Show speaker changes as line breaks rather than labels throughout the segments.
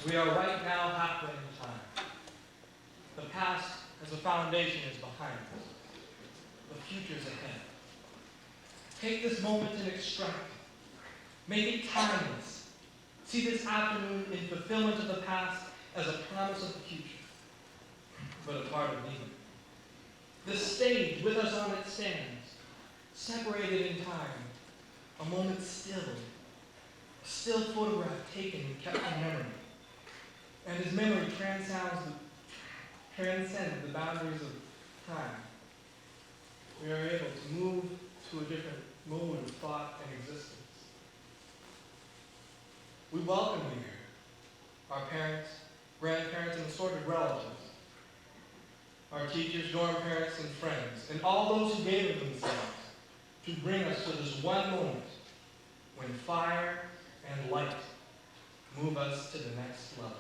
We are right now halfway in time. The past as a foundation is behind us. The future is ahead. Take this moment and extract it. Make it timeless. See this afternoon in fulfillment of the past as a promise of the future, but a part of neither. The stage with us on it stands, separated in time, a moment still, a still photograph taken and kept in memory. And as memory transcends the boundaries of time, we are able to move to a different mode of thought and existence. We welcome you here, our parents, grandparents, and assorted relatives, our teachers, dorm parents, and friends, and all those who gave of themselves to bring us to this one moment when fire and light move us to the next level.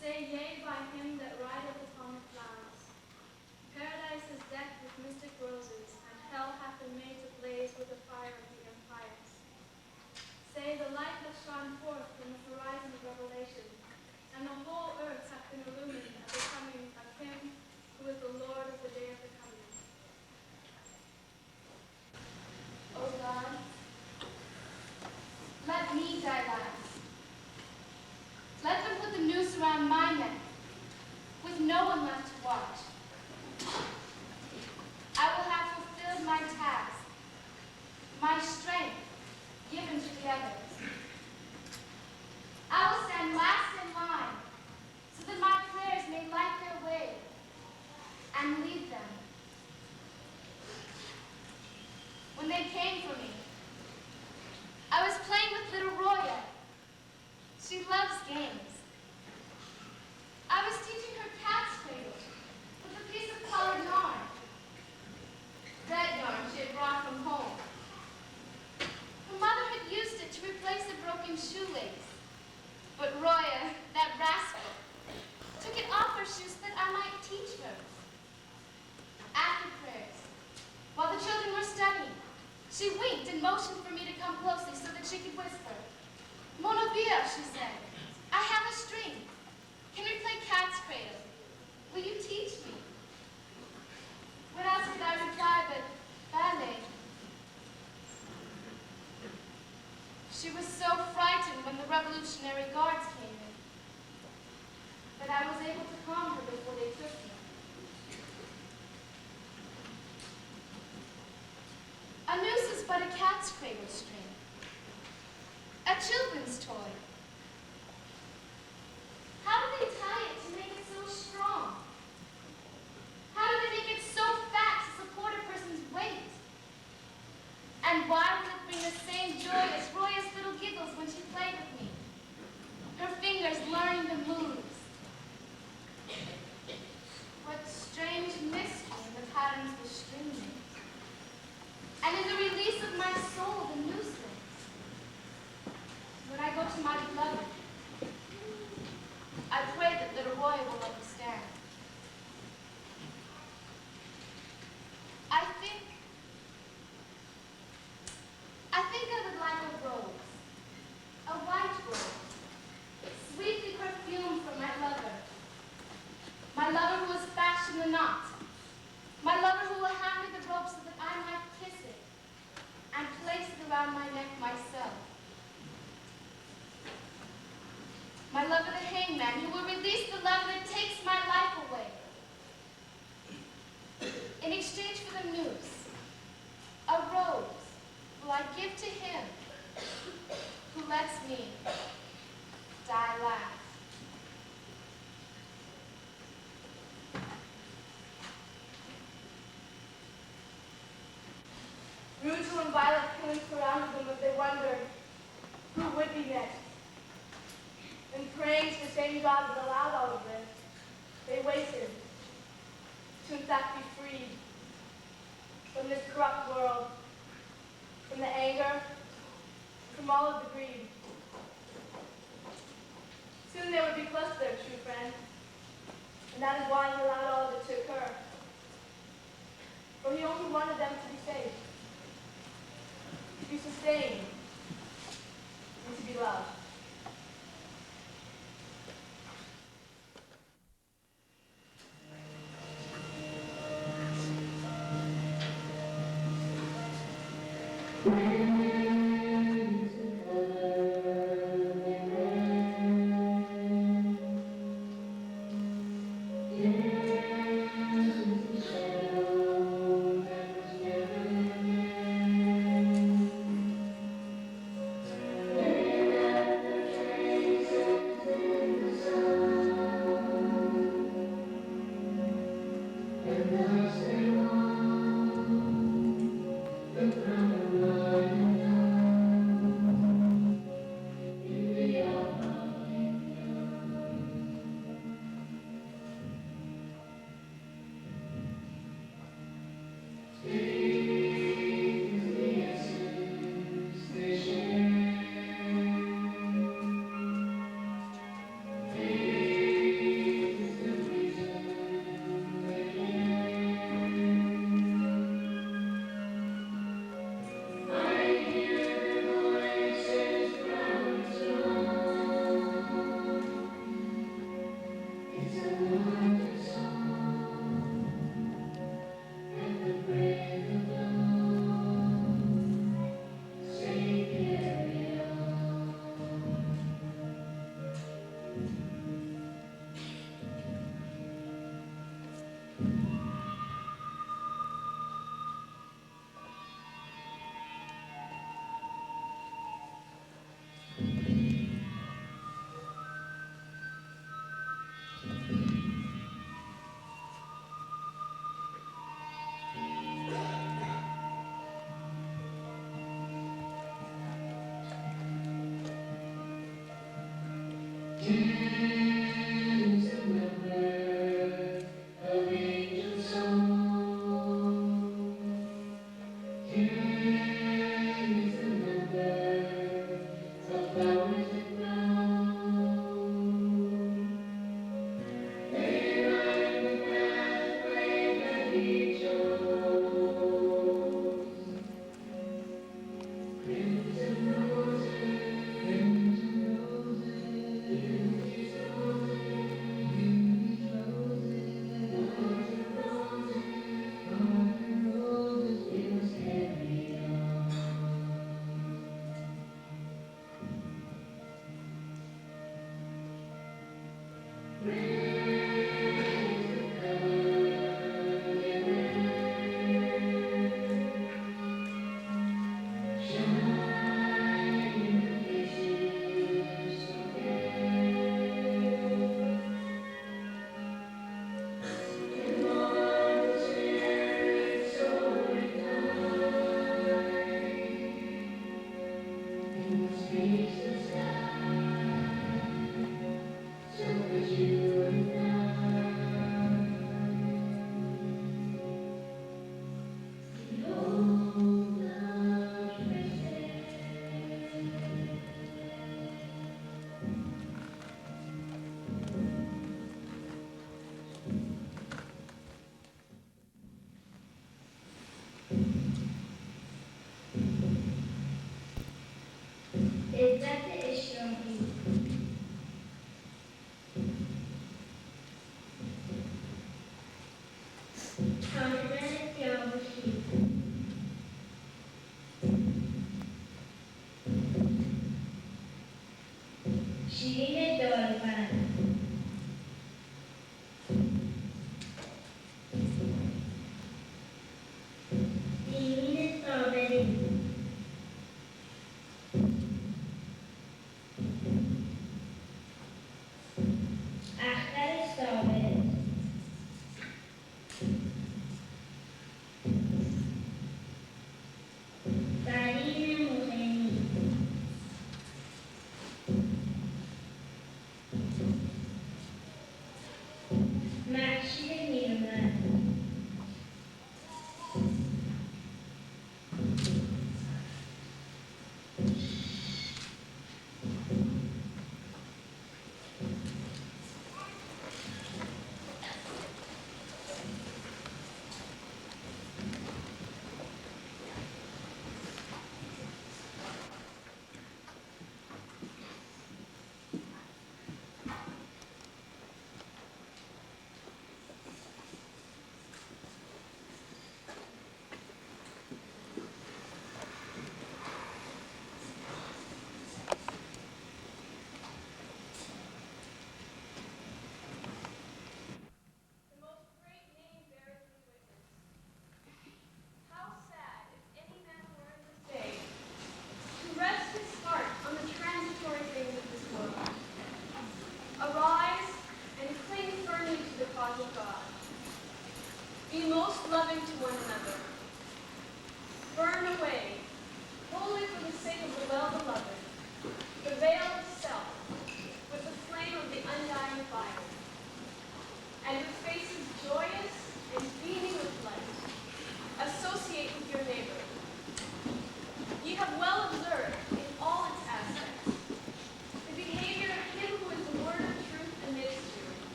Say yea by him that rideth upon the clouds. Paradise is decked with mystic roses, and hell hath been made to blaze with the fire of the impious. Say the light hath shone forth from the horizon of revelation, and the whole earth hath been illumined at the coming of him who is the Lord of the day of the coming.
O God, let me die last. Let them put the noose around my neck, with no one left to watch. I will have fulfilled my task, my strength given to the others. I will stand last in line, so that my prayers may light their way and lead them. When they came for me, I was playing with little Roya. She loves games. I was teaching her cat's cradle with a piece of colored yarn. Red yarn she had brought from home. Her mother had used it to replace a broken shoelace. But Roya, that rascal, took it off her shoes so that I might teach her. After prayers, while the children were studying, she winked and motioned for me to come closely so that she could whisper. Monovia, she said, I have a string. Can we play cat's cradle? Will you teach me? What else could I reply but ballet? She was so frightened when the Revolutionary Guards came in, but I was able to calm her before they took me. A noose is but a cat's cradle string. A children's toy. How do they tie it to make it so strong? How do they make it so fat to support a person's weight? And why will it bring the same joy as Roya's little giggles when she played with me? Her fingers learning the moves. What strange mystery in the patterns the string makes. And in the release of my soul, the noose links. When I go to my beloved, I pray that little Roya will understand. I think I would like a rose, a white rose, sweetly perfumed from my lover who has fashioned the knot, my lover who will hand me the rope so that I might kiss it and place it around my neck myself. My lover the hangman, who will release the love that takes my life away. In exchange for the noose, a rose will I give to him who lets me die last. Ruto and Violet Killings surrounded them as they wondered who would be next. And praying to the same God that allowed all of this, they waited to in fact be freed from this corrupt world, from the anger, from all of the greed. Soon they would be close to their true friend, and that is why he allowed all of it to occur.
he only wanted them to be safe, to be sustained, and to be loved.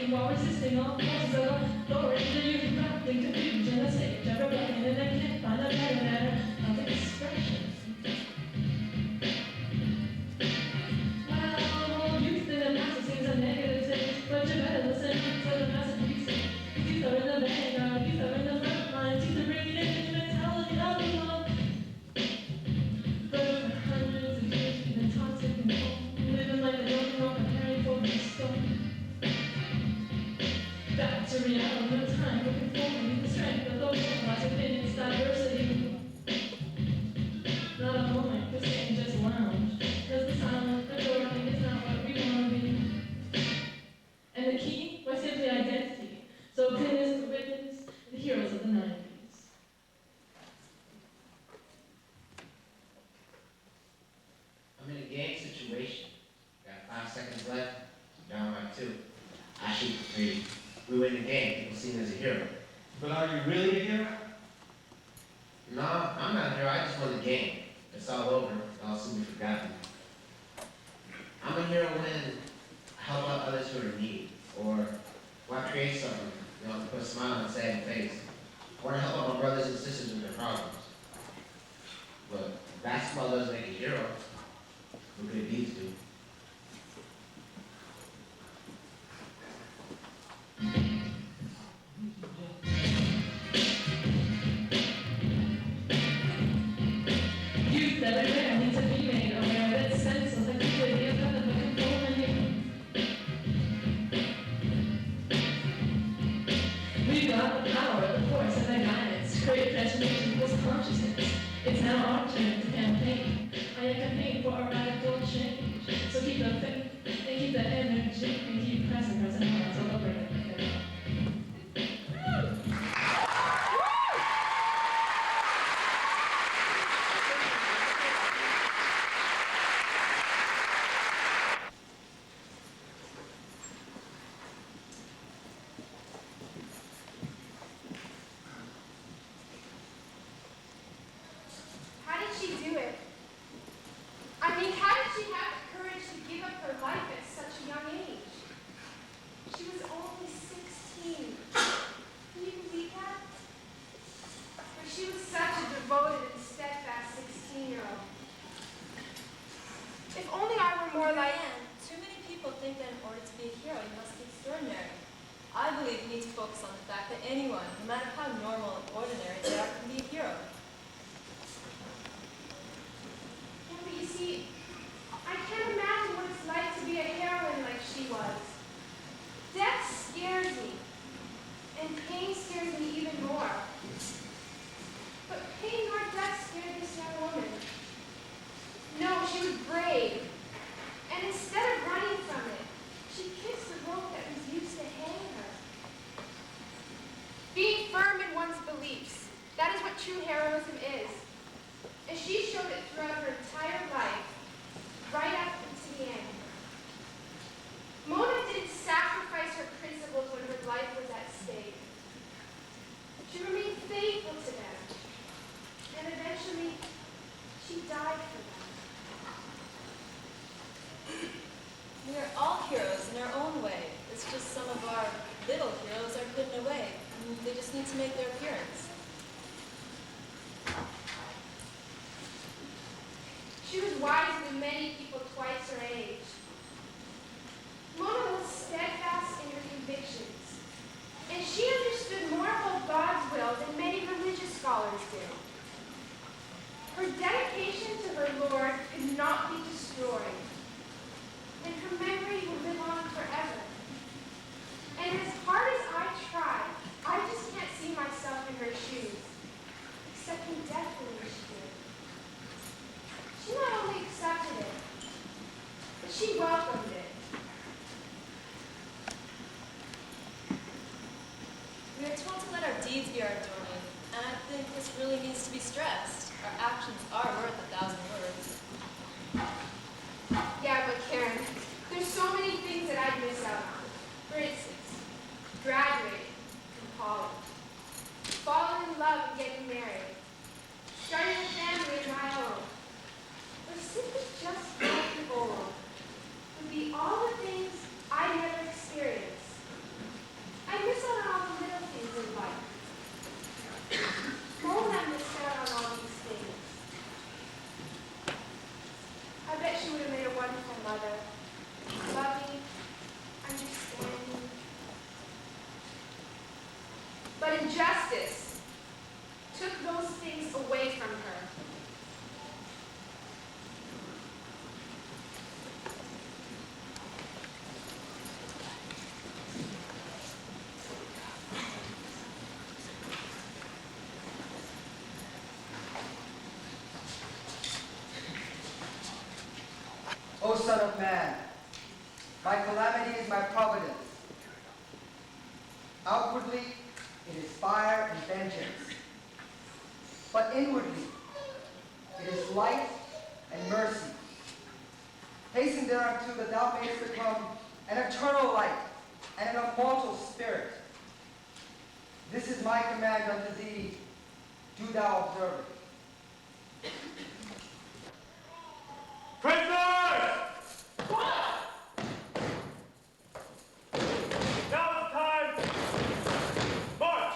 fighting while resisting all forces of authority. The youth wrapped in confusion, a stage of rebellion, and they can't find a better manner of expression. Well, youth in the masses seems a negative thing, but you better listen to the masterpiece. Youth are in the vanguard, youth are in the front lines, youth are bringing in the mentality of the love. But for hundreds of years we've been taught to conform, living like they don't know, preparing for the storm. Back to reality, no time for conforming, the strength of those lies within its diversity. Not a moment for staying just lounge, cause the silent majority is not what we want to be. And the key was simply identity, so clean as the witness, the heroes of the 90s.
I'm in a game situation. Got 5 seconds left. Down by 2. I shoot for 3. We win the game. People see me as a hero.
But are you really a hero?
No, I'm not a hero. I just won the game. It's all over. I'll soon be forgotten. I'm a hero when I help out others who are in need, or when I create something, to put a smile on a sad face, or I help out my brothers and sisters with their problems. But basketball doesn't make a hero. What good deeds do?
Youth everywhere need to be made aware that sense of activity of other conformity. We've got the power, the force, and the guidance to create transformation equals consciousness. It's now our turn to campaign. I campaign for a radical change. So keep the faith and keep the energy and keep pressing, hard, celebrate it.
How did she do it? I mean, how did she have the courage to give up her life at such a young age? She was only 16. Can you believe that? But she was such a devoted and steadfast 16-year-old. If only I were more like...
Too many people think that in order to be a hero, you must be extraordinary. I believe we need to focus on the fact that anyone, no matter how normal and ordinary they are, can be a hero.
Yeah, but you see, I can't imagine what it's like to be a heroine like she was. Death scares me, and pain scares me even more. But pain nor death scared this young woman. No, she was brave, and instead of running from it, she kissed the rope that was used to hang her. Being firm in one's beliefs, that is what true heroism is. And she showed it throughout her entire life, right up until the end. Mona didn't sacrifice her principles when her life was at stake. She remained faithful to them. And eventually, she died for them.
We are all heroes in our own way. It's just some of our little heroes are hidden away. And they just need to make their appearance.
She was wiser than many people twice her age. Mona was steadfast in her convictions, and she understood more about God's will than many religious scholars do. Her dedication to her Lord could not be destroyed, and her memory will live on forever. And as hard as I try, I just can't see myself in her shoes.
Son of Man, my calamity is my providence. Outwardly, it is fire and vengeance. But inwardly, it is light and mercy. Hasten thereunto that thou mayest become an eternal light and an immortal spirit. This is my command unto thee. Do thou observe it.
Prisoners! Now it's time. March!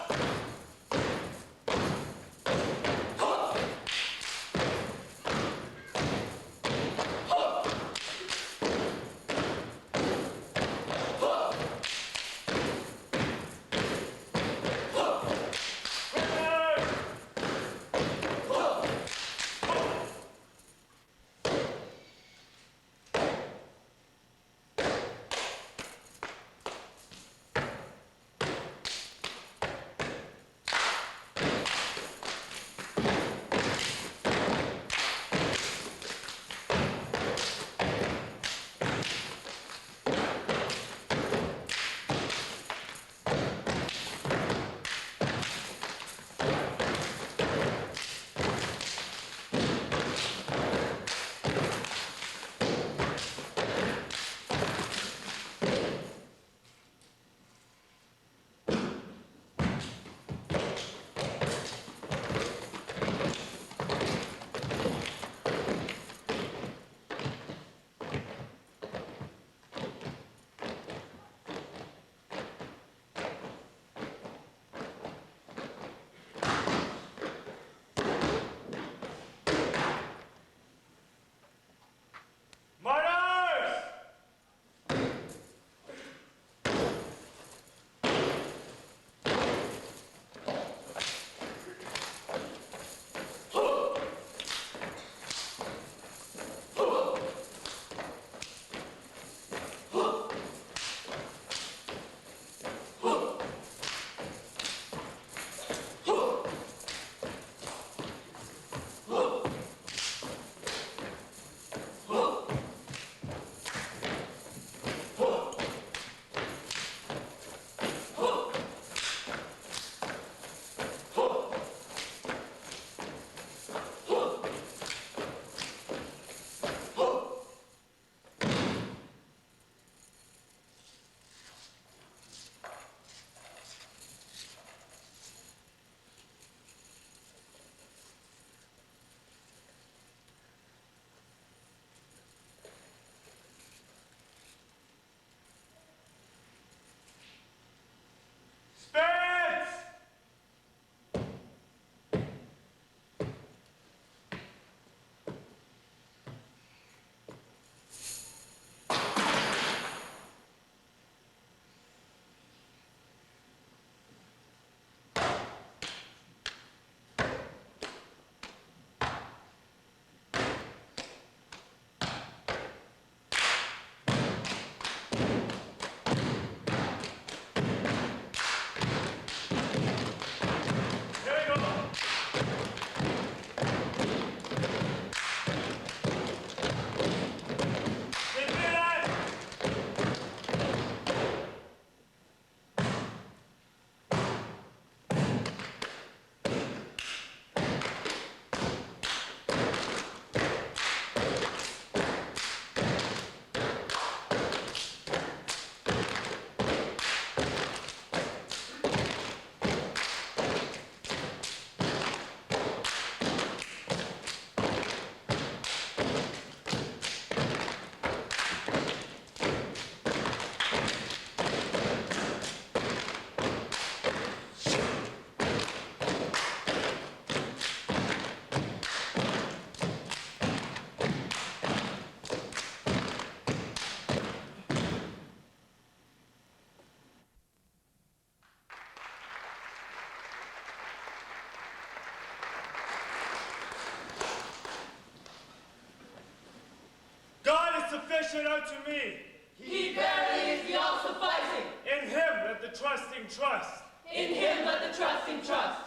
Sufficient unto me.
He verily is the all-sufficing.
In him let the trusting trust.
In him let the trusting trust.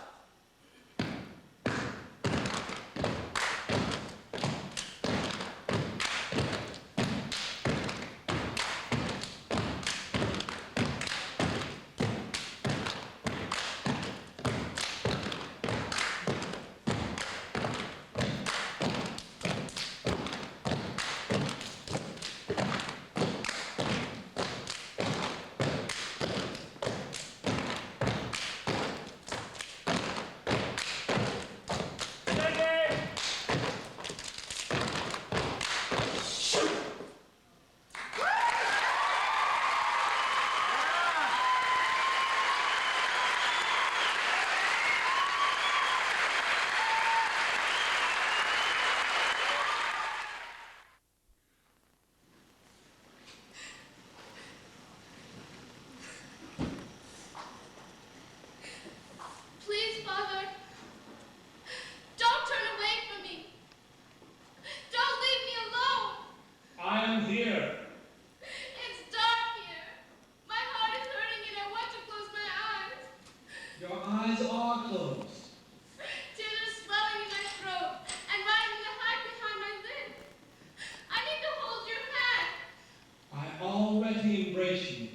Let me embrace you.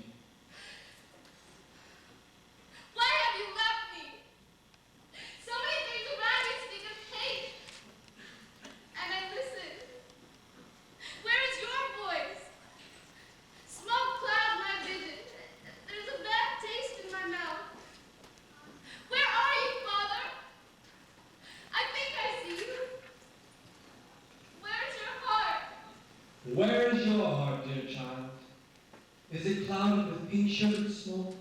Why have you left me? So many things around me speak of hate. And I listen. Where is your voice? Smoke clouds my vision. There's a bad taste in my mouth. Where are you, Father? I think I see you. Where's your heart?
Where is your heart, dear child? Is it clouded with pink sugared smoke?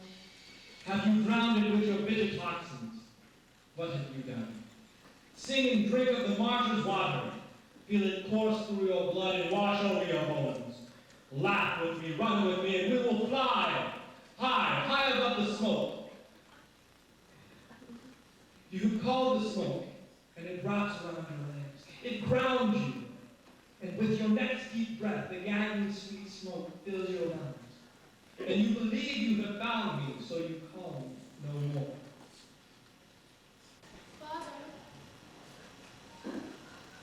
Have you drowned it with your bitter toxins? What have you done? Sing and drink of the martyr's water. Feel it course through your blood and wash over your bones. Laugh with me, run with me, and we will fly high, high above the smoke. You have called the smoke, and it wraps around your legs. It grounds you, and with your next deep breath, the gagging sweet smoke fills your lungs. And you believe you have found me, so you call no more.
Father,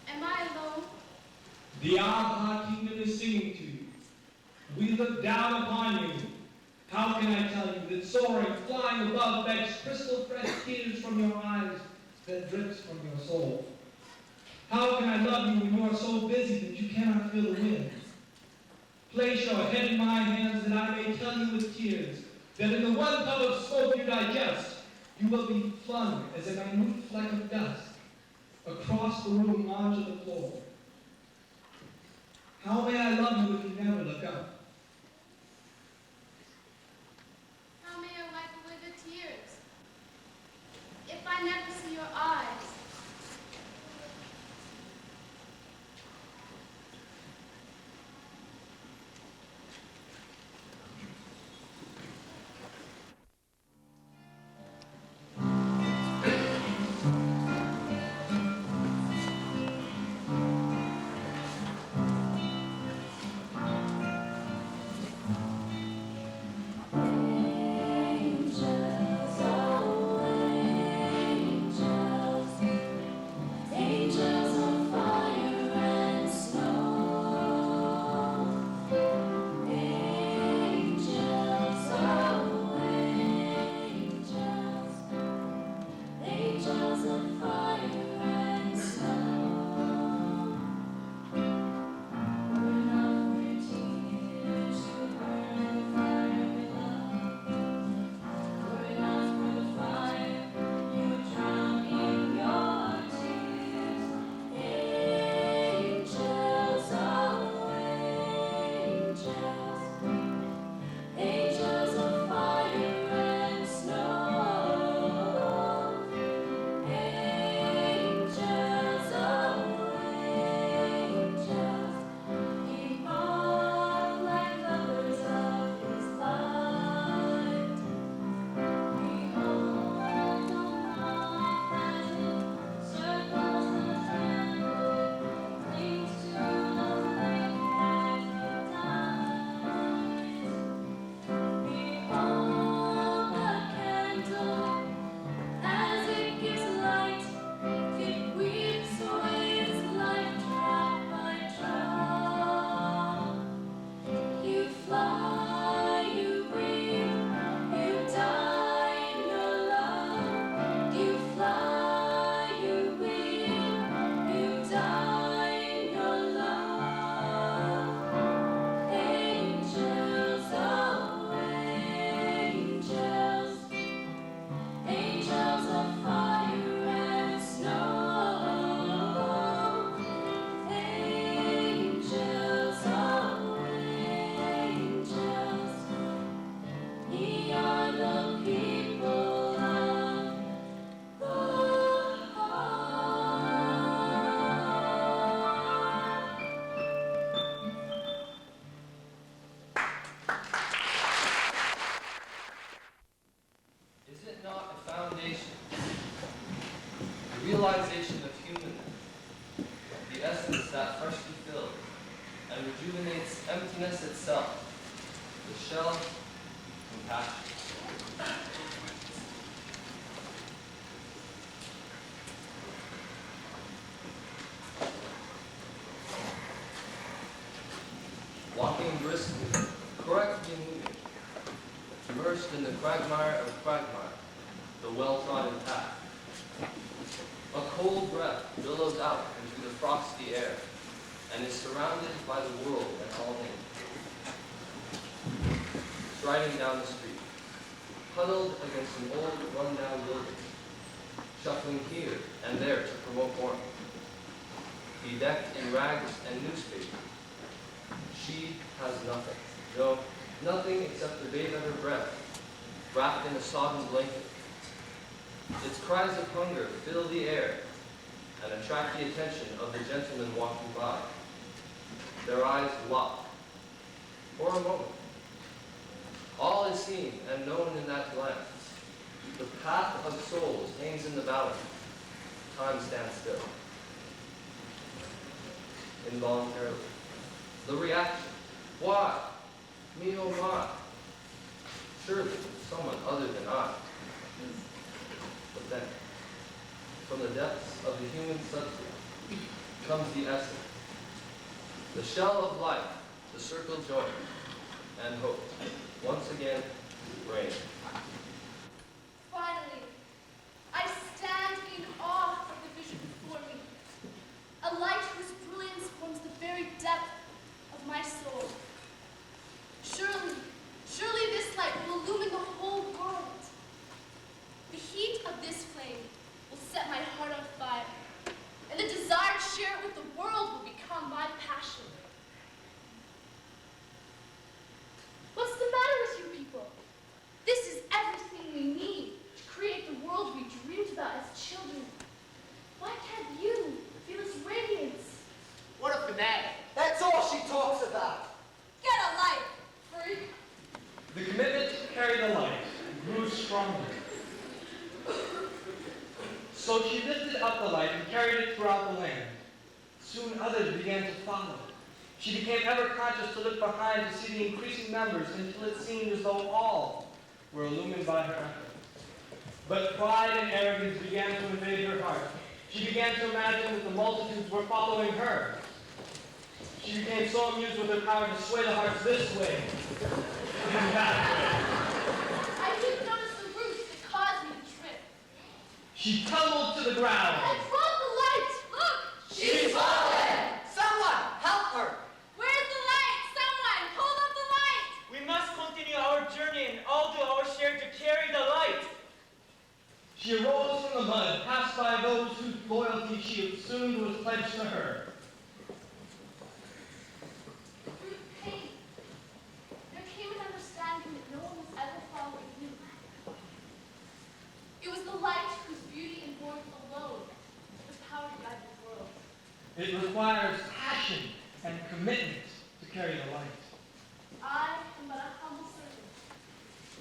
am I alone?
The Baha'i kingdom is singing to you. We look down upon you. How can I tell you that soaring, flying above begs crystal fresh tears from your eyes that drips from your soul? How can I love you when you are so busy that you cannot feel the wind? Place your head in my hands that I may tell you with tears that in the one puff of smoke you digest, you will be flung as a minute fleck of dust across the room onto the floor. How may I love you if you never look up?
How may I wipe away the tears if I never see your eyes?
realization of human, the essence that freshly filled and rejuvenates emptiness itself, the shell, compassion. Walking briskly, correct be moving, immersed in the quagmire of quagmire, the well-trodden path. A cold breath billows out into the frosty air and is surrounded by the world and all in. Striding down the street, huddled against an old run-down building, shuffling here and there to promote warmth. Bedecked in rags and newspaper, she has nothing. No, nothing except the babe at her breast, wrapped in a sodden blanket. Its cries of hunger fill the air and attract the attention of the gentlemen walking by. Their eyes lock for a moment. All is seen and known in that glance. The path of souls hangs in the balance. Time stands still. Involuntarily. The reaction. Why? Me oh my. Surely someone other than I. But then, from the depths of the human substance comes the essence. The shell of life, the circle joy, and hope. Once again, reign.
Finally, I stand in awe of the vision before me. A light whose brilliance forms the very depth of my soul. Surely, surely this light will illumine the whole world. The heat of this flame will set my heart on fire, and the desire to share it with the world will become my passion. What's the matter with you people? This is everything we need to create the world we dreamed about as children. Why can't you feel its radiance?
What a fanatic. That's all she talks about.
Get a light, freak.
The commitment to carry the light grew stronger. So she lifted up the light and carried it throughout the land. Soon others began to follow. She became ever conscious to look behind to see the increasing numbers until it seemed as though all were illumined by her effort. But pride and arrogance began to invade her heart. She began to imagine that the multitudes were following her. She became so amused with her power to sway the hearts this way and that way.
I didn't notice the roots that caused me to trip.
She tumbled to the ground.
I brought the light. Look!
She's fallen!
Someone, help her.
Where's the light? Someone, hold up the light!
We must continue our journey and all do our share to carry the light.
She arose from the mud, passed by those whose loyalty she assumed was pledged to her.
Through pain, there came an understanding that no one was ever following you. It was the light whose beauty and warmth alone was the power to guide the world.
It requires passion and commitment to carry the light.
I am but a humble servant,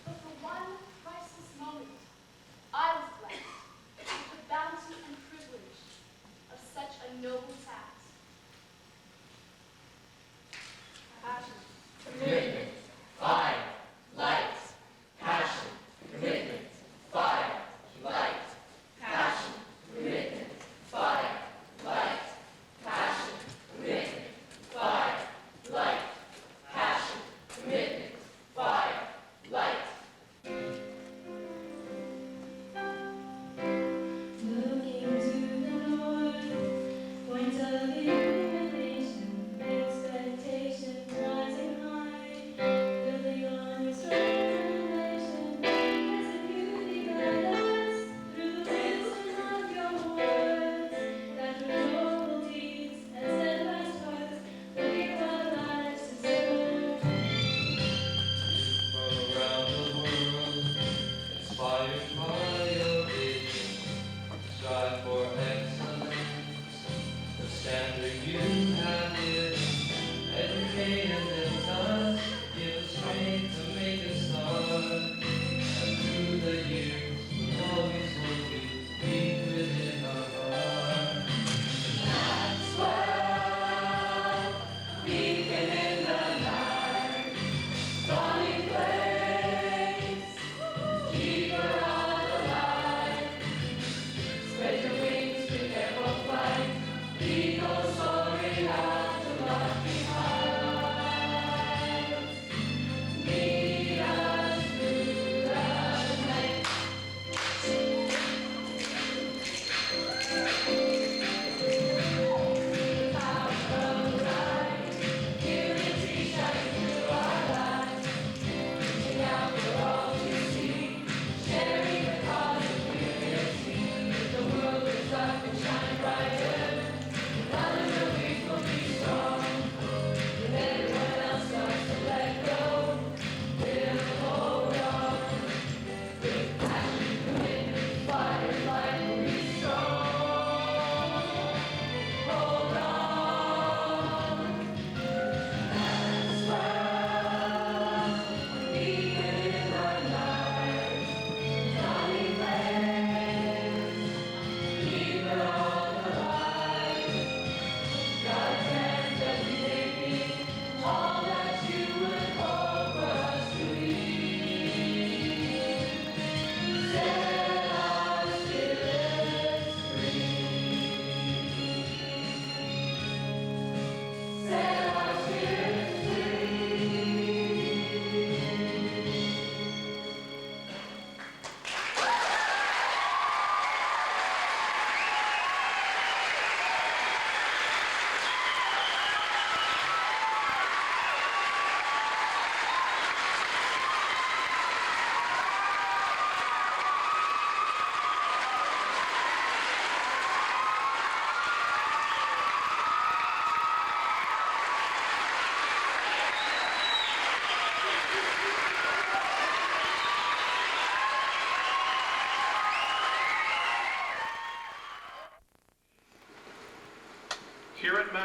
but for one priceless moment, I was blessed with the bounty and privilege of such a noble task. Passion.
Commitment, fire, light, passion, commitment, fire, light, passion, commitment, fire, light, passion, commitment, fire, light,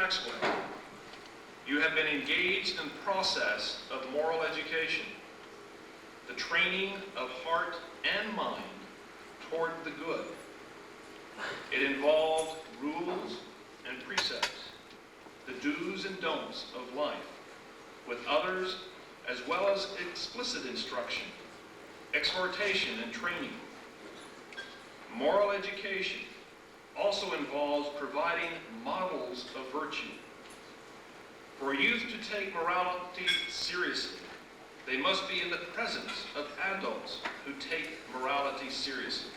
Maxwell, you have been engaged in the process of moral education, the training of heart and mind toward the good. It involved rules and precepts, the do's and don'ts of life, with others, as well as explicit instruction, exhortation, and training. Moral education also involves providing models of virtue. For youth to take morality seriously, they must be in the presence of adults who take morality seriously.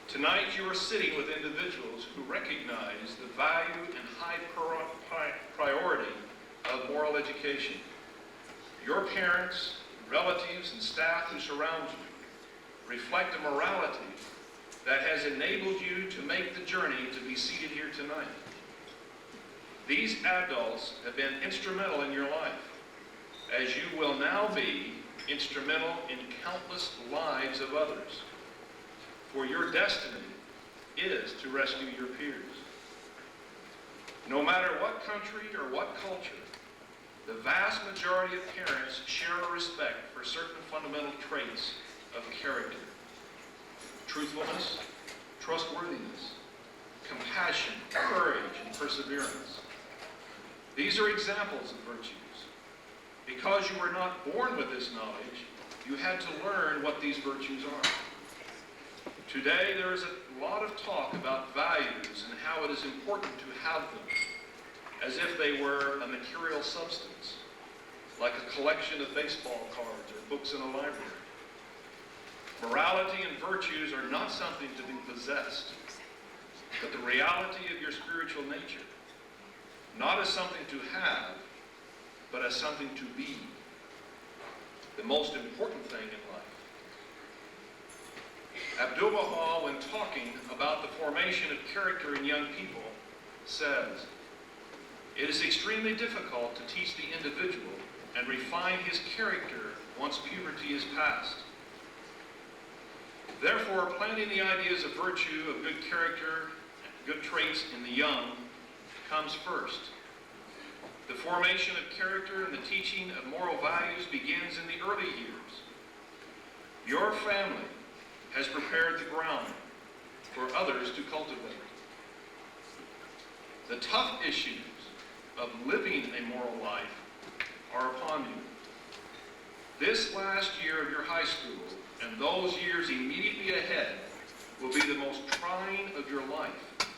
Tonight you are sitting with individuals who recognize the value and high priority of moral education. Your parents, relatives, and staff who surround you reflect a morality that has enabled you to make the journey to be seated here tonight. These adults have been instrumental in your life, as you will now be instrumental in countless lives of others. For your destiny is to rescue your peers. No matter what country or what culture, the vast majority of parents share a respect for certain fundamental traits of character: truthfulness, trustworthiness, compassion, courage, and perseverance. These are examples of virtues. Because you were not born with this knowledge, you had to learn what these virtues are. Today, there is a lot of talk about values and how it is important to have them, as if they were a material substance, like a collection of baseball cards or books in a library. Morality and virtues are not something to be possessed, but the reality of your spiritual nature, not as something to have, but as something to be. The most important thing in life. Abdu'l-Baha, when talking about the formation of character in young people, says, "It is extremely difficult to teach the individual and refine his character once puberty is past. Therefore, planting the ideas of virtue, of good character, and good traits in the young comes first. The formation of character and the teaching of moral values begins in the early years. Your family has prepared the ground for others to cultivate. The tough issues of living a moral life are upon you. This last year of your high school and those years immediately ahead will be the most trying of your life,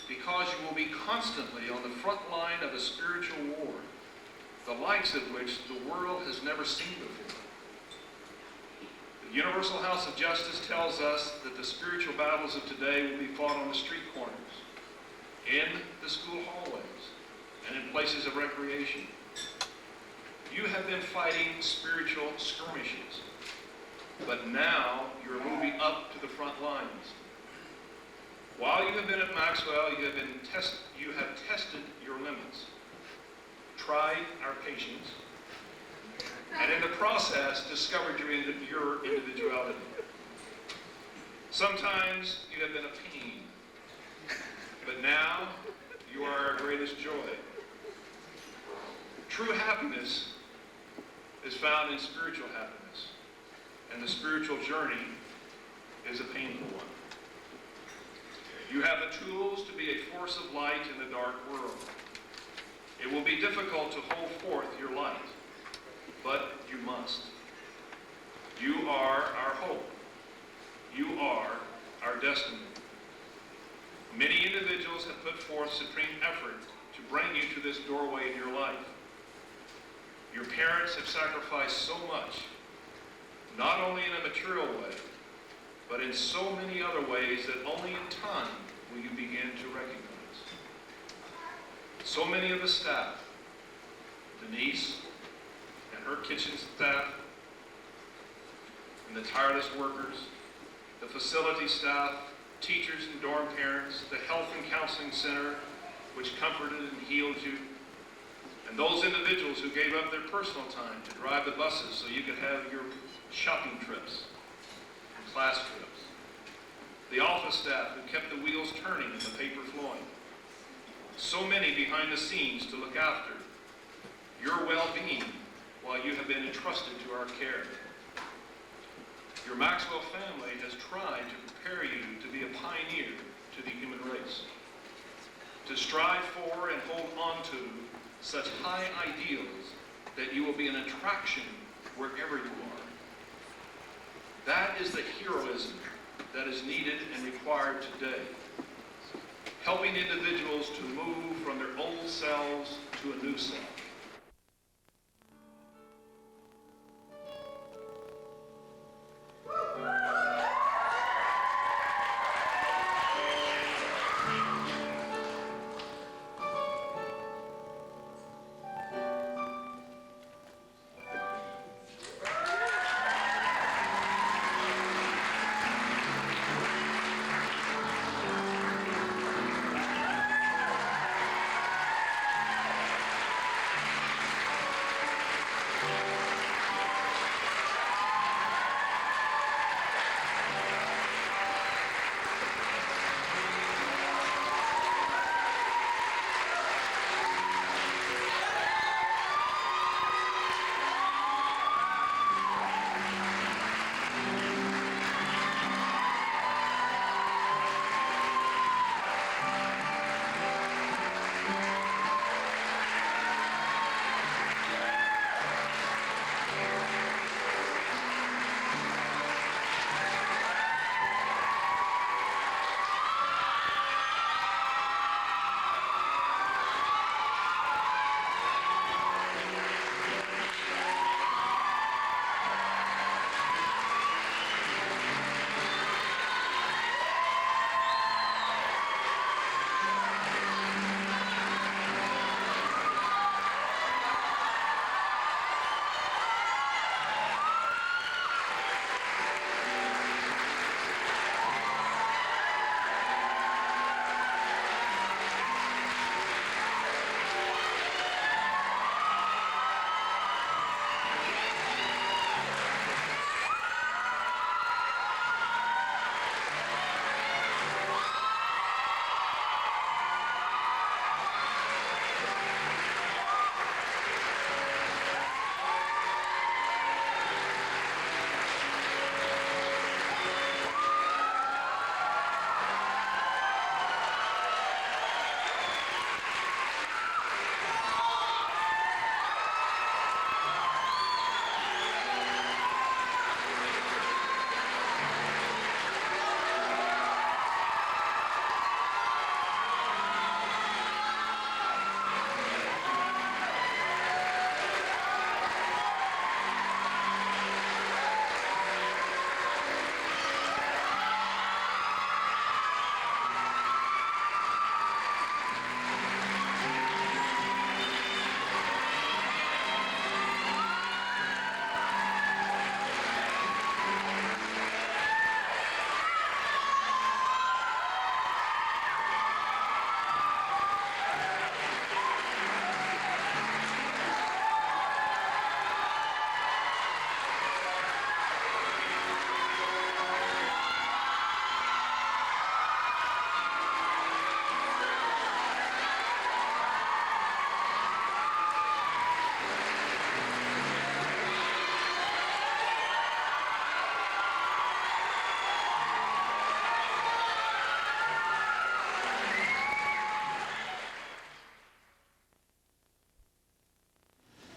because you will be constantly on the front line of a spiritual war, the likes of which the world has never seen before. The Universal House of Justice tells us that the spiritual battles of today will be fought on the street corners, in the school hallways, and in places of recreation. You have been fighting spiritual skirmishes, but now you're moving up to the front lines. While you have been at Maxwell, you have tested your limits, tried our patience, and in the process discovered your individuality. Sometimes you have been a pain, but now you are our greatest joy. True happiness is found in spiritual happiness, and the spiritual journey is a painful one. You have the tools to be a force of light in the dark world. It will be difficult to hold forth your light, but you must. You are our hope. You are our destiny. Many individuals have put forth supreme effort to bring you to this doorway in your life. Your parents have sacrificed so much, not only in a material way, but in so many other ways that only in time will you begin to recognize. So many of the staff, Denise and her kitchen staff, and the tireless workers, the facility staff, teachers and dorm parents, the health and counseling center, which comforted and healed you, and those individuals who gave up their personal time to drive the buses so you could have your shopping trips and class trips, the office staff who kept the wheels turning and the paper flowing, so many behind the scenes to look after your well-being while you have been entrusted to our care. Your Maxwell family has tried to prepare you to be a pioneer to the human race, to strive for and hold on to such high ideals that you will be an attraction wherever you are. That is the heroism that is needed and required today, helping individuals to move from their old selves to a new self.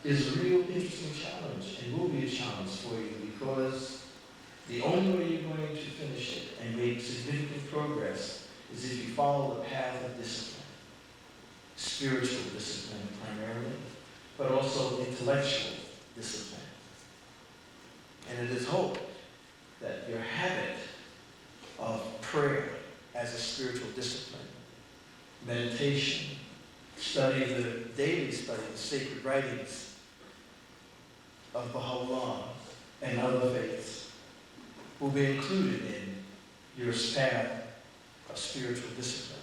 Is a real interesting challenge and will be a challenge for you because the only way you're going to finish it and make significant progress is if you follow the path of discipline. Spiritual discipline primarily, but also intellectual discipline. And it is hoped that your habit of prayer as a spiritual discipline, meditation, daily study of the sacred writings of Baha'u'llah and other faiths will be included in your path of spiritual discipline.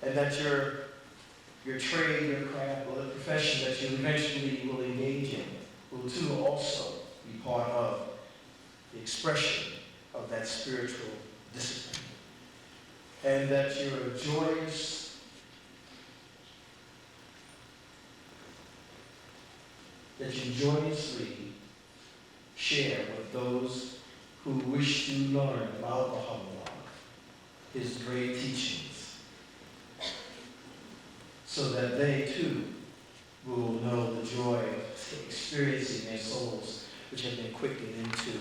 And that your trade, your craft, or the profession that you eventually will engage in will too also be part of the expression of that spiritual discipline. And that your joyous that you joyously share with those who wish to learn about Baha'u'llah, his great teachings, so that they too will know the joy of experiencing their souls which have been quickened into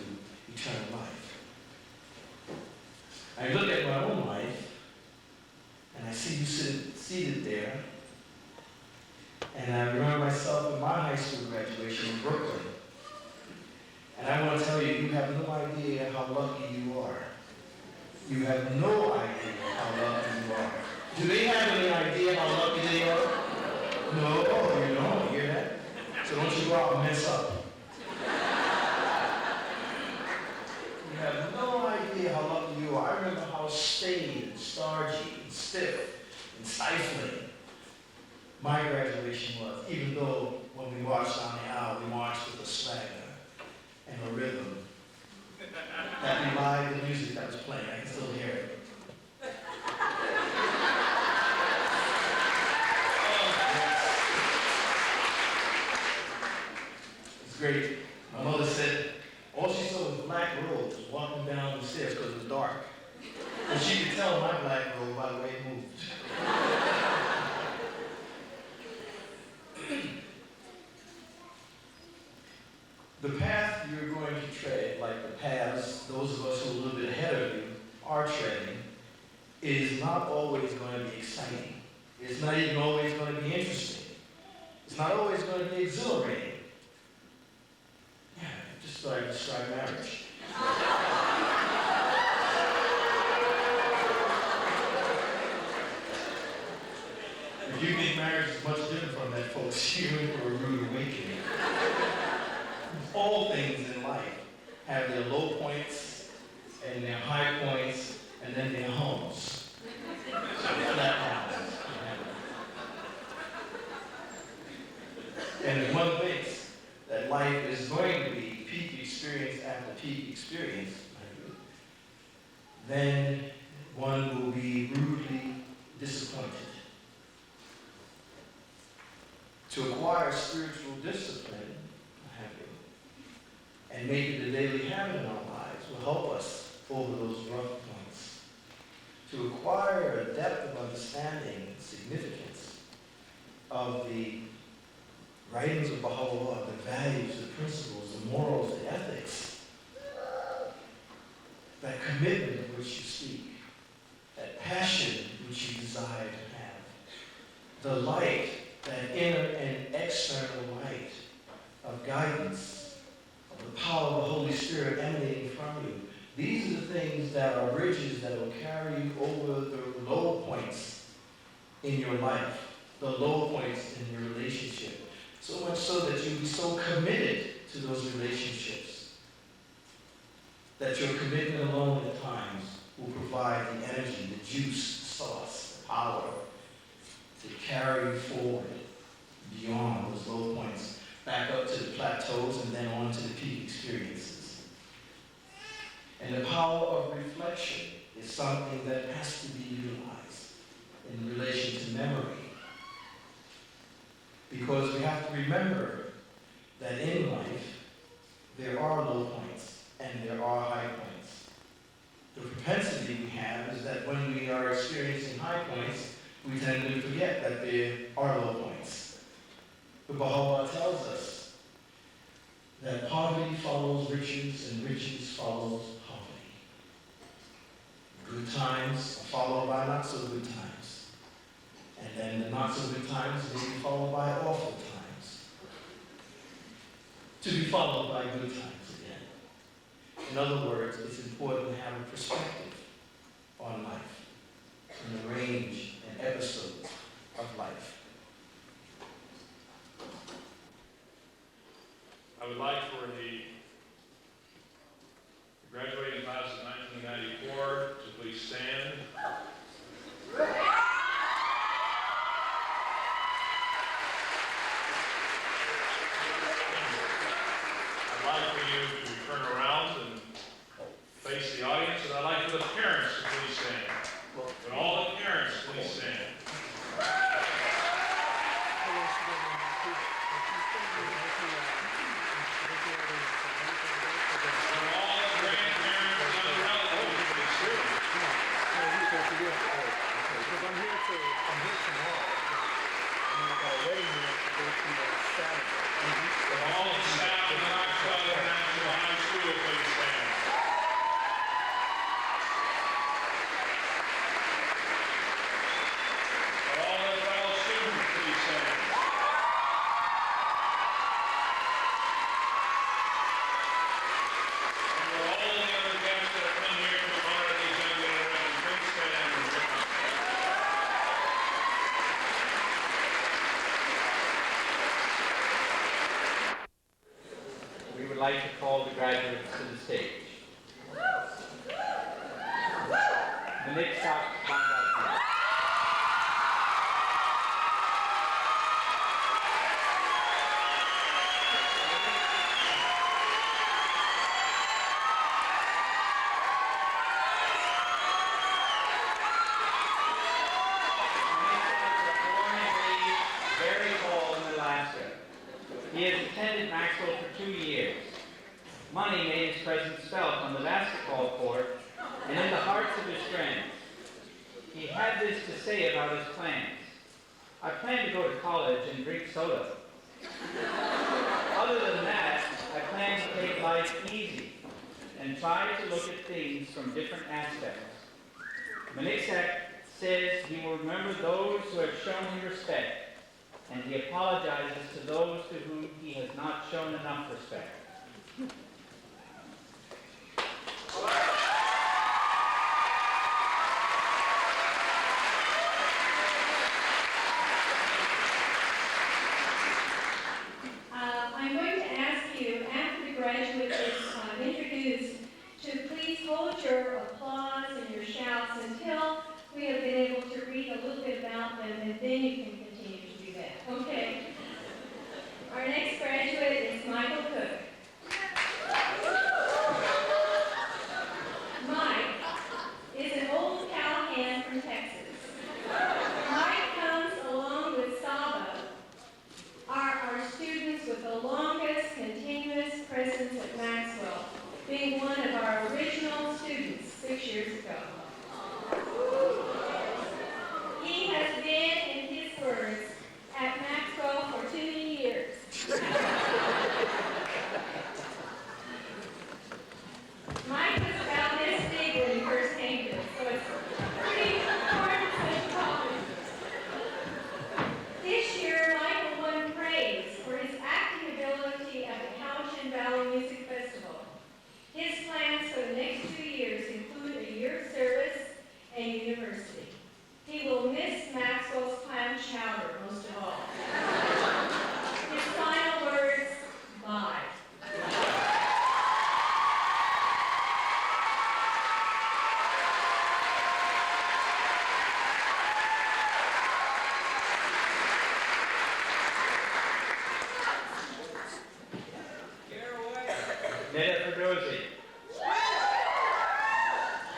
eternal life. I look at my own life, and I see you seated there, and I remember myself in my high school graduation in Brooklyn. And I want to tell you, you have no idea how lucky you are. You have no idea how lucky you are. Do they have any idea how lucky they are? No, you don't hear that? So don't you go out and mess up. You have no idea how lucky you are. I remember how staid and starchy and stiff and stifling my graduation was, even though when we marched down the aisle, we marched with a swagger and a rhythm that belied the music that was playing. I can still hear it. It's great. My mother said all she saw was black robes walking down the stairs because it was dark. And she could tell my black robe by the way it moved. The path you're going to tread, like the paths those of us who are a little bit ahead of you are treading, is not always going to be exciting. It's not even always going to be interesting. It's not always going to be exhilarating. Yeah, just thought I'd describe marriage. If you think marriage is much different from that, folks, you're in for a rude awakening. All things in life have their low points and their high points and then their homes. So that happens. And if one thinks that life is going to be peak experience after peak experience, then one will be rudely disappointed. To acquire spiritual discipline, and make it a daily habit in our lives will help us over those rough points. To acquire a depth of understanding and significance of the writings of Baha'u'llah, the values, the principles, the morals, the ethics, that commitment of which you speak, that passion which you desire to have, the light, that inner and external light of guidance, the power of the Holy Spirit emanating from you. These are the things that are bridges that will carry you over the low points in your life, the low points in your relationship. So much so that you'll be so committed to those relationships that your commitment alone at times will provide the energy, the juice, the sauce, the power to carry you forward beyond those low points, back up to the plateaus and then on to the peak experiences. And the power of reflection is something that has to be utilized in relation to memory. Because we have to remember that in life, there are low points and there are high points. The propensity we have is that when we are experiencing high points, we tend to forget that there are low points. But Baha'u'llah tells us that poverty follows riches and riches follows poverty. Good times are followed by not so good times. And then the not so good times may be followed by awful times. To be followed by good times again. In other words, it's important to have a perspective on life and the range and episodes of life.
I would like for the graduating class of 1994 to please stand. I'd like for you to turn around and face the audience, and I'd like for the parents to please stand. Would all the parents please stand?
we would like to call the graduates to the stage. Melissa Bangladesh. He has attended Maxwell for 2 years. Money made his presence felt on the basketball court and in the hearts of his friends. He had this to say about his plans. I plan to go to college and drink soda. Other than that, I plan to take life easy and try to look at things from different aspects. Manisak says he will remember those who have shown him respect, and he apologizes to those to whom he has not shown enough respect.
I'm going to ask you, after the graduate is introduced, to please hold your applause and your shouts until we have been able to read a little bit about them, and then you can continue to do that. Okay? Our next graduate is Michael Cook. Mike is an old cowhand from Texas. Mike comes along with Saba, our students with the longest continuous presence at Maxwell, being one of our original students 6 years ago. He has been, in his words, at Maxwell for too many years. Mike was about this big when he first came to us, so it's pretty hard to say problem. This year, Michael won praise for his acting ability at the Cowichan Valley Music Festival. His plans for the next 2 years include a year of service and university. He will miss Maxwell's clam chowder most of all. His final words, bye.
Neda Ferdozi.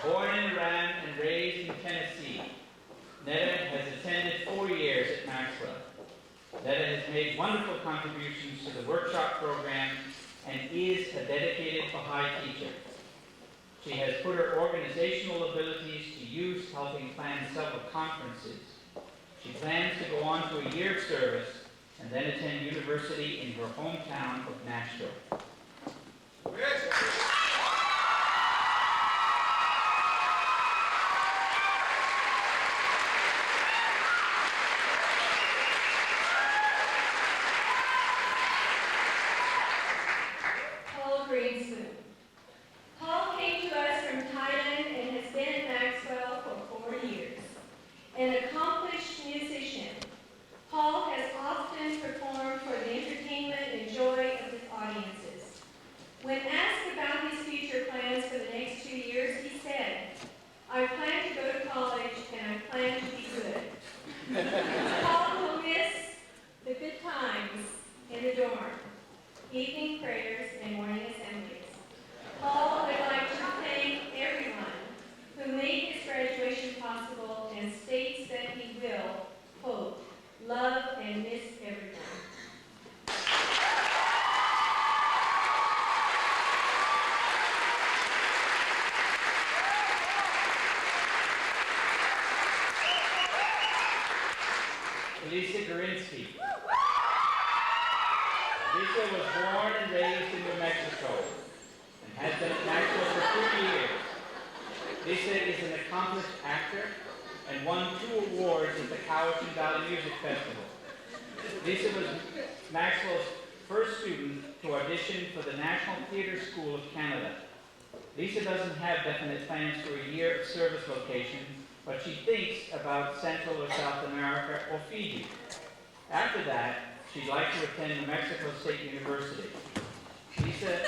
Born in Iran and raised in Tennessee, Neda has attended 4 years at Maxwell. Neda has made wonderful contributions to the workshop program and is a dedicated Baha'i teacher. She has put her organizational abilities to use helping plan several conferences. She plans to go on to a year of service and then attend university in her hometown of Nashville.
Paul Greenspoon. Paul came to us from Thailand and has been at Maxwell for 4 years. An accomplished musician, Paul has often performed for the entertainment and joy of his audiences. When asked about his future plans for the next 2 years, he said, I plan to go to college and I plan to be good. Paul will miss the good times in the dorm, evening prayers, and morning assemblies. Paul would like to thank everyone who made his graduation possible and states that he will, quote, love and miss everyone.
Lisa Gorinsky. Lisa was born and raised in New Mexico and has been at Maxwell for 2 years. Lisa is an accomplished actor and won 2 awards at the Cowichan Valley Music Festival. Lisa was Maxwell's first student to audition for the National Theatre School of Canada. Lisa doesn't have definite plans for a year of service location, but she thinks about Central or South America or Fiji. After that, she'd like to attend New Mexico State University. Lisa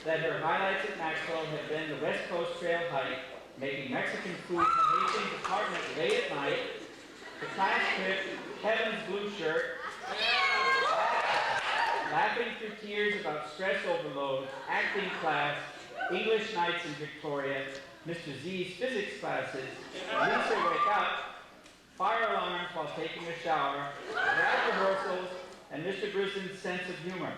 that her highlights at Maxwell have been the West Coast Trail hike, making Mexican food in Hastings' apartment late at night, the class trip, Kevin's blue shirt, laughing through tears about stress overload, acting class, English nights in Victoria, Mr. Z's physics classes, Lisa wake up, fire alarms while taking a shower, drag rehearsals, and Mr. Grisham's sense of humor.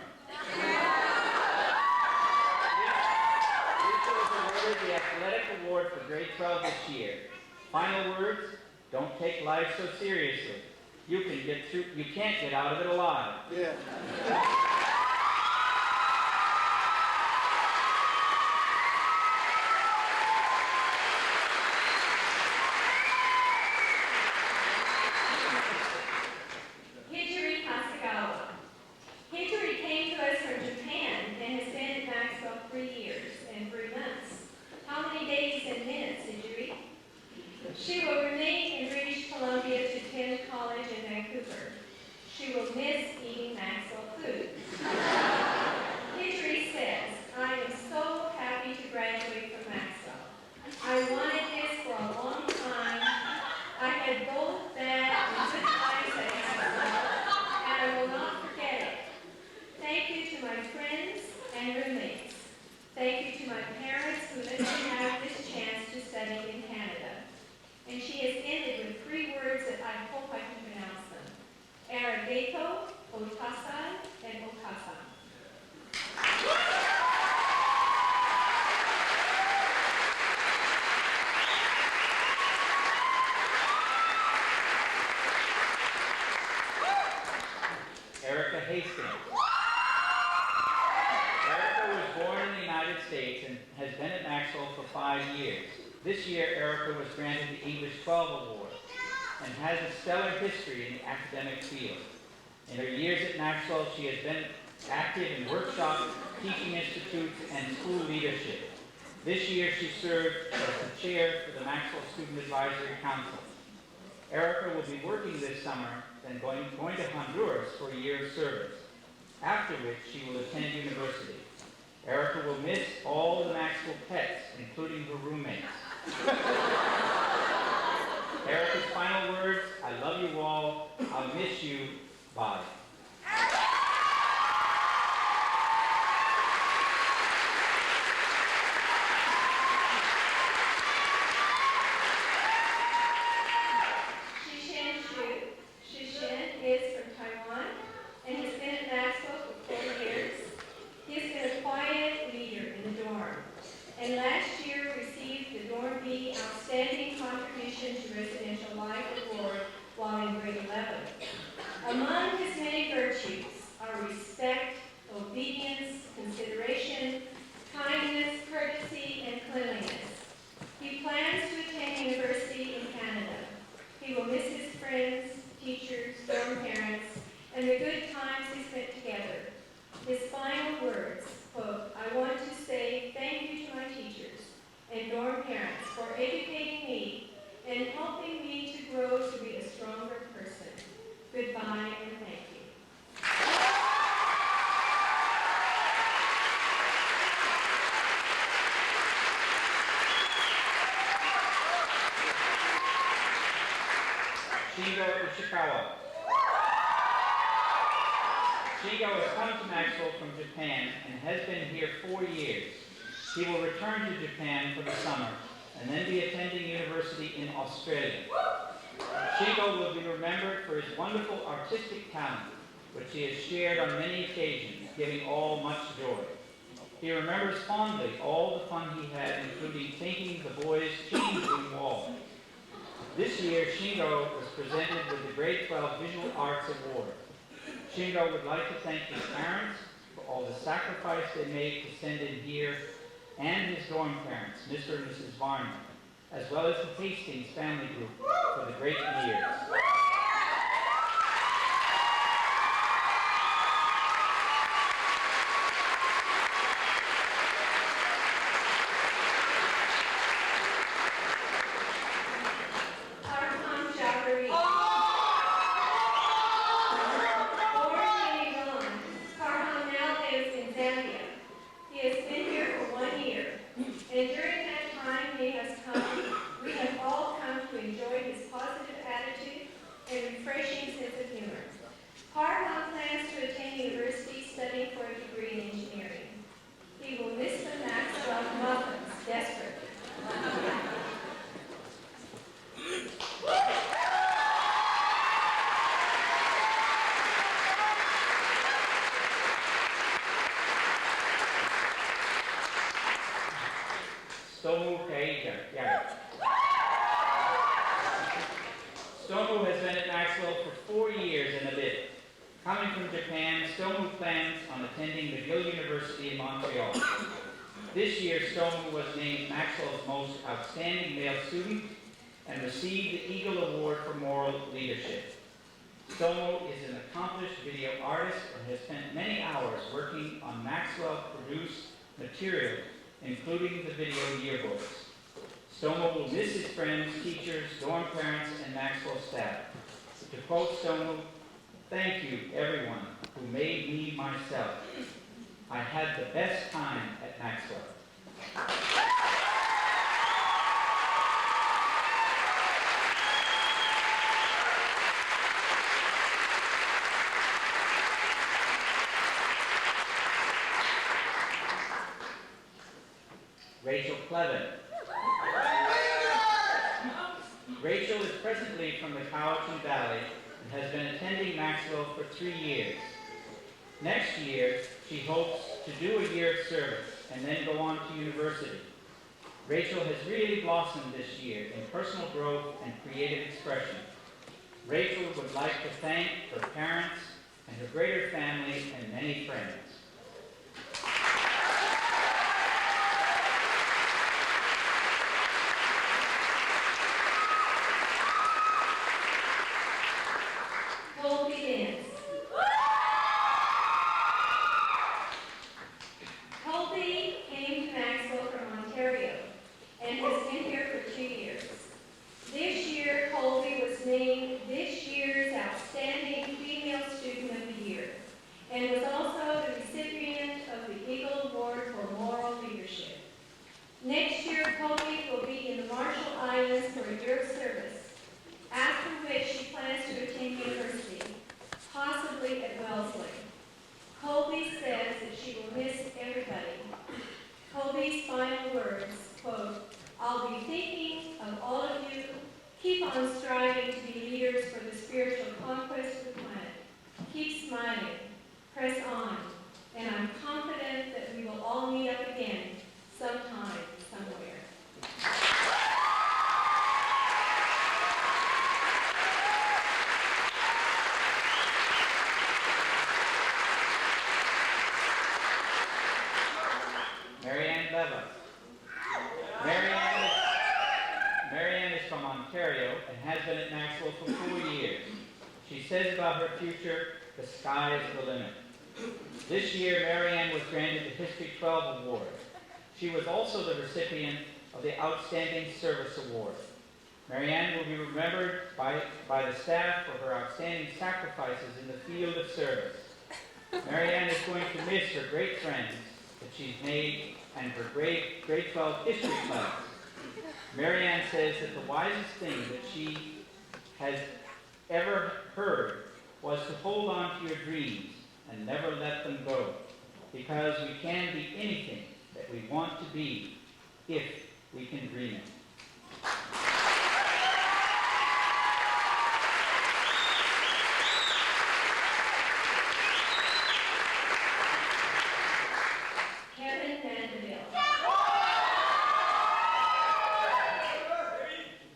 Lisa was awarded the athletic award for grade 12 this year. Final words, don't take life so seriously. You can't get out of it alive.
Yeah.
Hijiri Hasegawa. Hijiri came to us from Japan and has been at Maxwell 3 years and 3 months. How many days and minutes, Hijiri? She will remain in British Columbia to attend college in Vancouver. She will miss eating Maxwell food. Hijiri says, I am so happy to graduate from Maxwell. I wanted this for a long time. I had both bad and good times at Maxwell, and I will not forget it. Thank you to my friends and roommates. Thank you to my parents who let me have this chance to study in Canada. And she has ended with 3 words that I hope I can pronounce them. Arigato, otasai, and okasan.
Erica Hastings. Erica was born in the United States and has been at Maxwell for 5 years. This year, Erica was granted the English 12 Award and has a stellar history in the academic field. In her years at Maxwell, she has been active in workshops, teaching institutes, and school leadership. This year, she served as the chair for the Maxwell Student Advisory Council. Erica will be working this summer and going to Honduras for a year of service, after which she will attend university. Erica will miss all the Maxwell pets, including her roommates. Erica's final words, I love you all, I'll miss you, bye.
Shishin is from Taiwan and has been at Maxwell for 4 years. He has been a quiet leader in the dorm, and last year received the Dorm B Outstanding Contribution to Residential Life Award while in grade 11. Among his many virtues are respect, obedience, consideration, kindness, courtesy, and cleanliness. He plans to attend university in Canada. He will miss his friends, teachers, dorm parents, and the good times he spent together. His final words, quote, I want to say thank you to my teachers and dorm parents for educating me and helping me to grow to be a stronger person. Goodbye and thank you.
Shingo Ishikawa. Shingo has come to Maxwell from Japan and has been here 4 years. He will return to Japan for the summer and then be attending university in Australia. Shingo will be remembered for his wonderful artistic talent, which he has shared on many occasions, giving all much joy. He remembers fondly all the fun he had, including painting the boys' change room wall. This year, Shingo was presented with the Grade 12 Visual Arts Award. Shingo would like to thank his parents for all the sacrifice they made to send him here, and his dorm parents, Mr. and Mrs. Varner, as well as the Hastings family group for the great years.
Karham now lives in Zambia. He has been here
Stomu Keiga. Stomu has been at Maxwell for 4 years and a bit. Coming from Japan, Stomu plans on attending McGill University in Montreal. This year, Stomu was named Maxwell's most outstanding male student and received the Eagle Award for Moral Leadership. Stomu is an accomplished video artist and has spent many hours working on Maxwell-produced material, including the video yearbooks. Stomu will miss his friends, teachers, dorm parents, and Maxwell staff. To quote Stomu, "Thank you, everyone, who made me myself. I had the best time at Maxwell." Rachel Clevin. Rachel is presently from the Cowichan Valley and has been attending Maxwell for 3 years. Next year, she hopes to do a year of service and then go on to university. Rachel has really blossomed this year in personal growth and creative expression. Rachel would like to thank her parents and her greater family and many friends.
Colby Dance. Colby came to Maxwell from Ontario and has been here for 2 years. This year, Colby was named this year's Outstanding Female Student of the Year and was also the recipient of the Eagle Award for Moral Leadership. Next year, Colby will be in the Marshall Islands for a year of service, after which she plans to attend university, possibly at Wellesley. Colby says that she will miss everybody. Colby's final words, quote, "I'll be thinking of all of you. Keep on striving to be leaders for the spiritual conquest of the planet. Keep smiling. Press on. And I'm confident that we will all meet up again sometime, somewhere."
Marianne Leva. Marianne is from Ontario and has been at Maxwell for 4 years. She says about her future, the sky is the limit. This year, Marianne was granted the History 12 Award. She was also the recipient of the Outstanding Service Award. Marianne will be remembered by the staff for her outstanding sacrifices in the field of service. Marianne is going to miss her great friends that she's made and her grade 12 history class. Marianne says that the wisest thing that she has ever heard was to hold on to your dreams and never let them go, because we can be anything that we want to be if we can dream it.
Kevin Mandeville.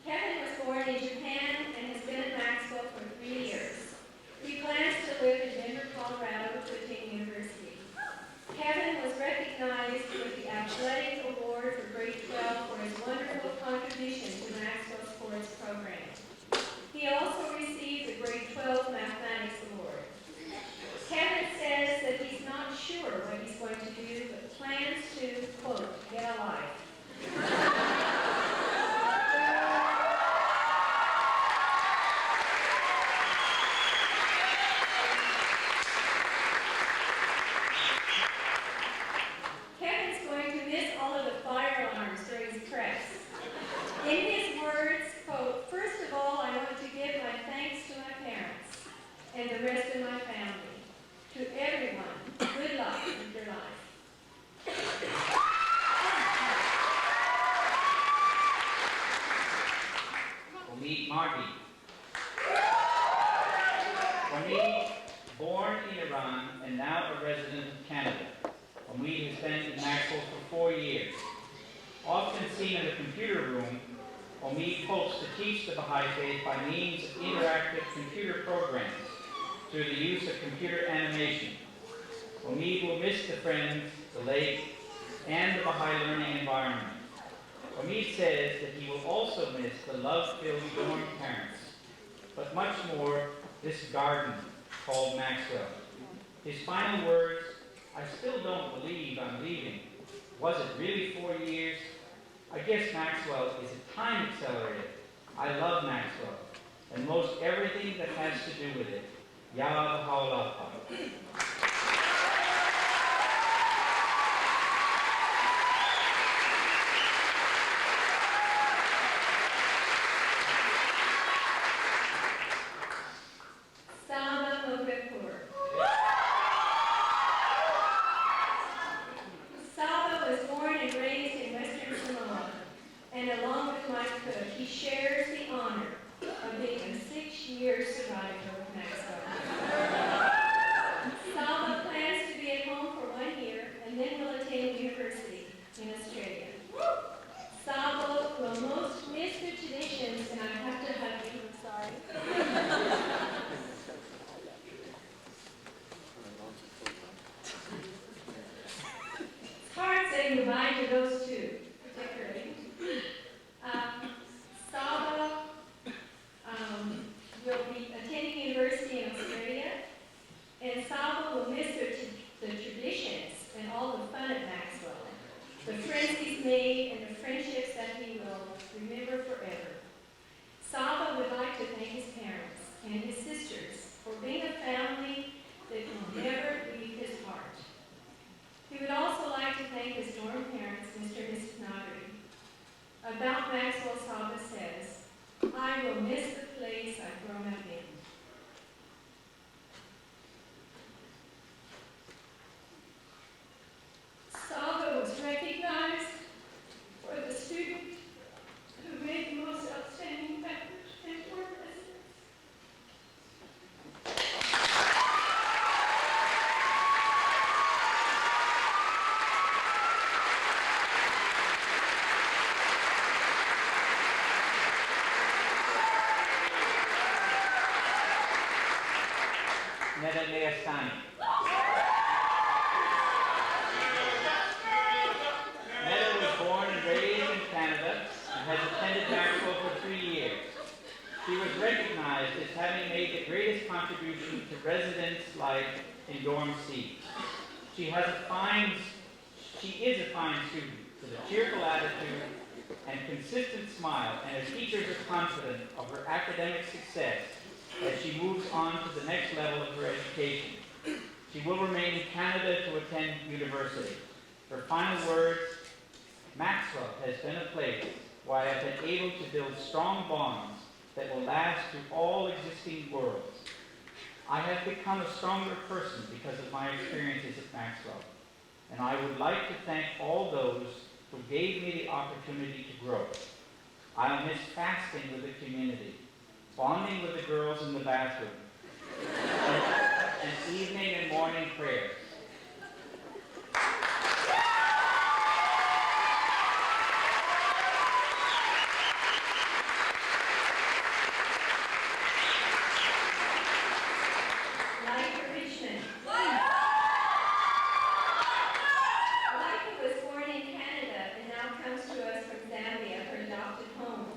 Kevin was born in Japan and has been at Maxwell for 3 years. He plans to live in Denver, Colorado to attend university. Kevin was recognized with the Athletic Award for grade 12 for his wonderful contribution to Maxwell sports program. He also received the grade 12 mathematics award. Kevin says that he's not sure what he's going to do, but plans to, quote, "get a life." Kevin's going to miss all of the fire alarms during his press. In his words, quote, "First of all, I want to give my thanks to my parents and the rest of my family. To everyone, good luck with your life."
We'll meet Marty. Omid, born in Iran and now a resident of Canada. Omid has been in Maxwell for 4 years. Often seen in the computer room, Omid hopes to teach the Baha'i faith by means of interactive computer programs through the use of computer animation. Omid will miss the friends, the lake, and the Baha'i learning environment. Omid says that he will also miss the love-filled dorm parents, but much more this garden called Maxwell. His final words, "I still don't believe I'm leaving. Was it really 4 years? I guess Maxwell is a time accelerator. I love Maxwell, and most everything that has to do with it. Ya Baha'u'llah."
Saba Mokapur. Saba was born and raised in Western Samoa, and along with Mike Cook, he shares the honor of being a 6-year survivor of Maxwell. Saba plans to be at home for 1 year and then will attend university in Australia. Saba will most miss the traditions, and I have to hug you, I'm sorry. It's hard saying goodbye to those two, particularly. Saba will be attending university in Australia, and Saba will miss the traditions and all the fun at Maxwell, the friends he's made and the friendships that he will remember forever. Saba would like to thank his parents and his sisters for being a family that will never leave his heart. He would also like to thank his dorm parents, Mr. and Mrs. Nagri. About Maxwell, Saba says, "I will miss the place I've grown up in." Saba was recognized for the student who made the most outstanding effort and for residents.
Neda Leastani. Neda was born and raised in Canada and has attended Maxwell for 3 years. She was recognized as having made the greatest contribution to residents' life in Dorm C. She is a fine student with a cheerful attitude and consistent smile, and her teachers are confident of her academic success as she moves on to the next level of her education. She will remain in Canada to attend university. Her final words, "Maxwell has been a place where I have been able to build strong bonds that will last through all existing worlds. I have become a stronger person because of my experiences at Maxwell, and I would like to thank all those who gave me the opportunity to grow. I'll miss fasting with the community, bonding with the girls in the bathroom, and evening and morning prayers.
Leica Richmond. Leica was born in Canada and now comes to us from Zambia, her adopted home.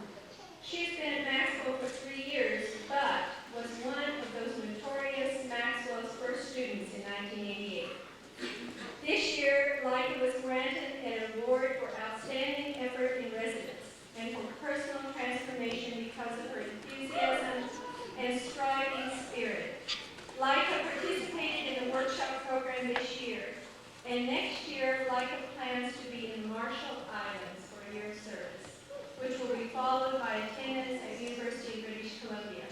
She's been at Maxwell for 3 years, but was one of those notorious Maxwell's first students in 1988. This year, Leica was granted an award for outstanding effort in residence and for personal transformation because of her enthusiasm and striving spirit. Leica participated in the workshop program this year, and next year, Leica plans to be in the Marshall Islands for a year of service, which will be followed by attendance at University of British Columbia.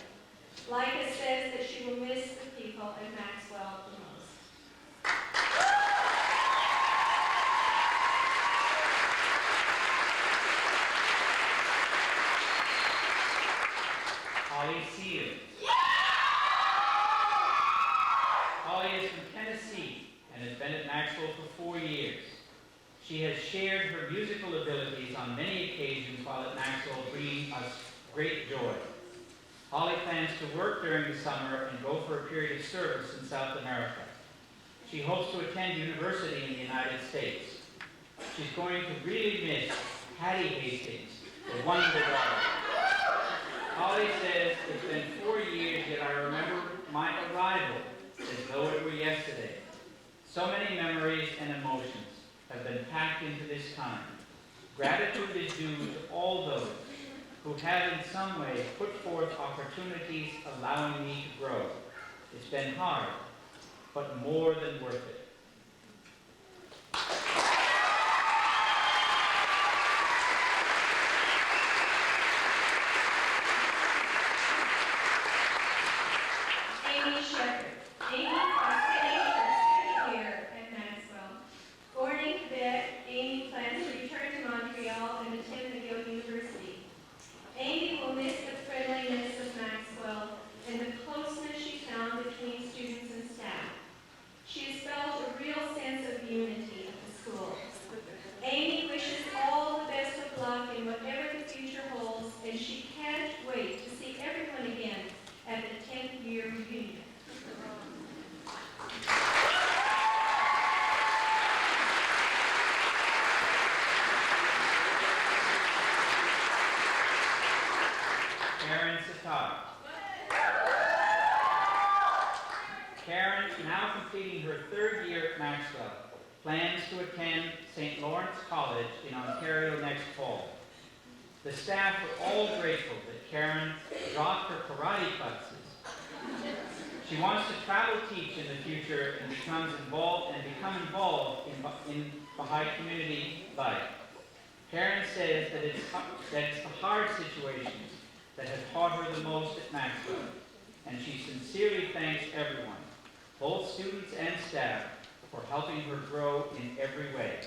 Leica says that she will miss the people at Maxwell the most.
Holly Sears. Holly is from Tennessee and has been at Maxwell for 4 years. She has shared her musical abilities on many occasions while at Maxwell, bringing us great joy. Holly plans to work during the summer and go for a period of service in South America. She hopes to attend university in the United States. She's going to really miss Hattie Hastings, the wonderful daughter. Holly says, it's been 4 years, yet I remember my arrival as though it were yesterday. So many memories and emotions have been packed into this time. Gratitude is due to all those who have in some way put forth opportunities allowing me to grow. It's been hard, but more than worth it.
Amy Shepherd. Amy is sitting her second year at Maxwell. Born in Quebec, Amy plans to return to Montreal and attend McGill University. Amy will miss the friendliness of Maxwell and the closeness she found between students and staff. She has felt a real sense of unity at the school. Amy wishes all the best of luck in whatever the future holds, and she can't wait to see everyone again at the 10th year reunion.
Karen Satar. Karen, now completing her 3rd year at Maxwell, plans to attend St. Lawrence College in Ontario next fall. The staff were all grateful that Karen dropped her karate classes. She wants to travel teach in the future and become involved in Baha'i community life. Karen says that it's the hard situations that have taught her the most at Maxwell, and she sincerely thanks everyone, both students and staff, for helping her grow in every way.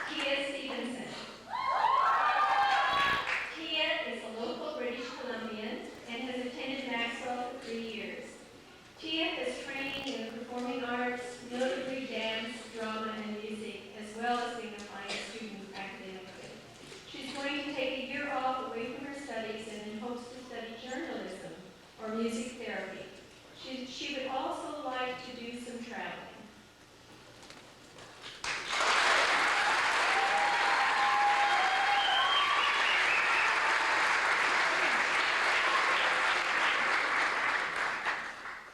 Tia Stevenson. Tia is a local British Columbian and has attended Maxwell for 3 years. Tia has training in the performing arts, notably dance, drama, and music, as well as being a fine student academically. She's going to take a year off away from her studies and in hopes to study journalism or music therapy. She would also like to do some traveling.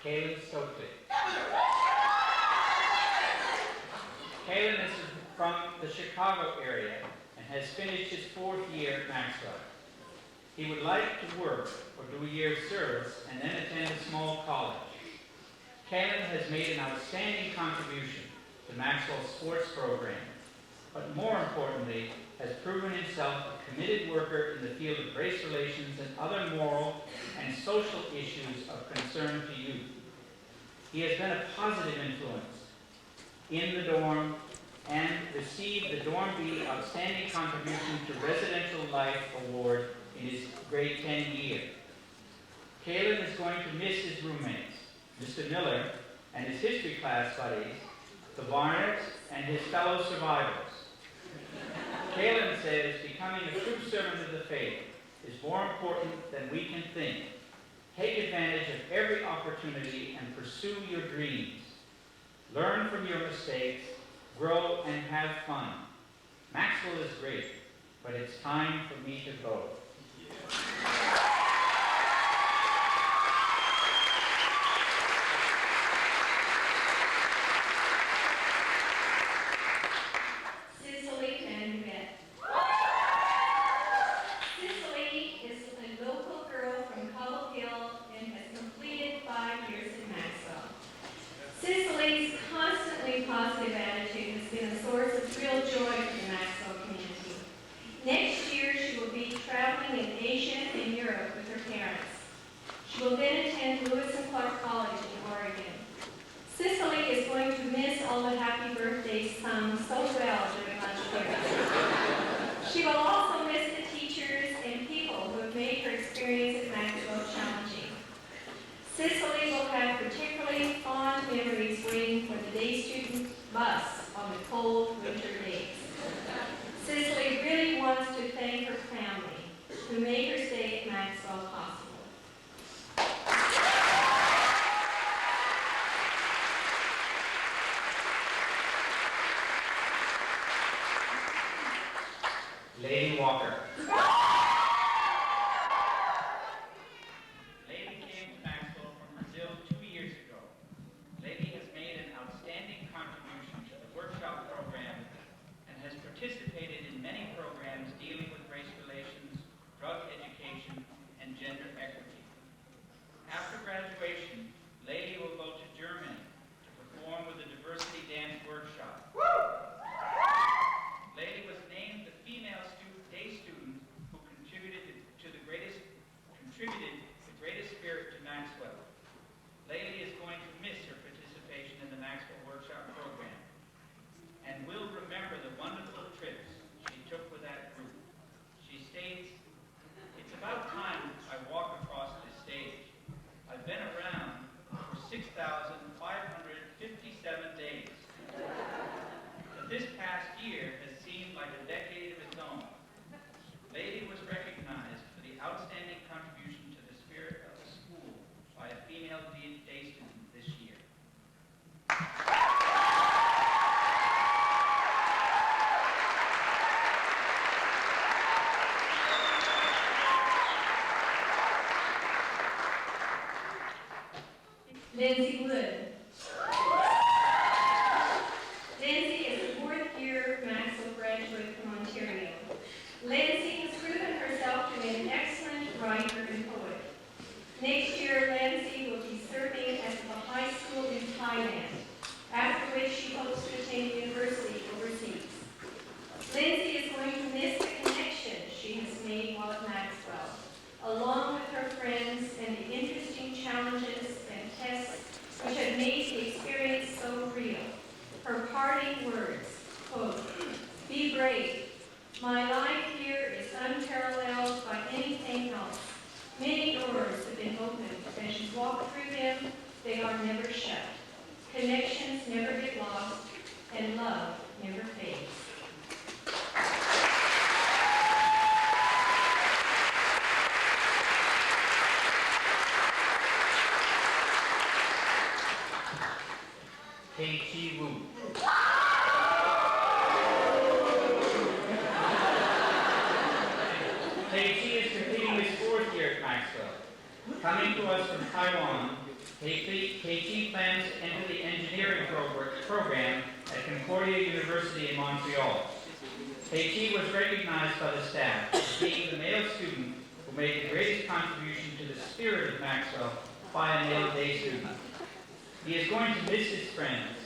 Kaylin Stokely. Kaylin is from the Chicago area and has finished his 4th year at Maxwell. He would like to work or do a year of service and then attend a small college. Kaylin has made an outstanding contribution to Maxwell's sports program, but more importantly, has proven himself a committed worker in the field of race relations and other moral and social issues of concern to youth. He has been a positive influence in the dorm and received the Dorm B Outstanding Contribution to Residential Life Award in his grade 10 year. Kaylin is going to miss his roommates, Mr. Miller and his history class buddies, the Barnetts, and his fellow survivors. Kaylin says becoming a true servant of the faith is more important than we can think. Take advantage of every opportunity and pursue your dreams. Learn from your mistakes, grow, and have fun. Maxwell is great, but it's time for me to go.
Cicely Van Vet. Cicely is a local girl from Cobble Hill and has completed 5 years in Maxwell. Cicely's constantly positive attitude has been a source of real joy for the Maxwell community. Next year, she will be traveling in Asia day student bus on the cold winter days. Cicely really wants to thank her family, who made her stay at Maxwell possible.
Lady Walker. Lady came to Maxwell from Brazil 2 years ago. Lady has made an outstanding contribution to the workshop program and has participated in many programs dealing with race relations, drug education, and gender equity. After graduation, Lady will go to Germany to perform with the diversity dance workshop. Lady was named the female day student who contributed the greatest spirit to Maxwell. Lady is going to miss her participation in the Maxwell Workshop program and will remember the wonderful trips she took with that group. She states, "It's about time I walk across this stage. I've been around for 6,557 days. But this past year has seemed like a decade of its own." Lady was recognized for the outstanding contribution to the spirit of the school by a female day student this year.
Lindsay Wood. Lindsay is a fourth-year Maxwell graduate from Ontario. Lindsay has proven herself to be an excellent writer and poet. Next year, Lindsay will be serving at the Baha'i school in Thailand, after which she hopes to attend university overseas. Lindsay is going to miss the connection she has made while at Maxwell, along with her friends and the interesting challenges and tests which have made the experience so real. Her parting words, quote, "Be brave. My life here is unparalleled by anything else. Many doors have been opened. As you walk through them, they are never shut. Connections never get lost, and love never fades."
K.G. Wu. K.G. is completing his fourth year at Maxwell. Coming to us from Taiwan, K.G. plans to enter the engineering program at Concordia University in Montreal. K.G. was recognized by the staff as being the male student who made the greatest contribution to the spirit of Maxwell by a male day student. He is going to miss his friends,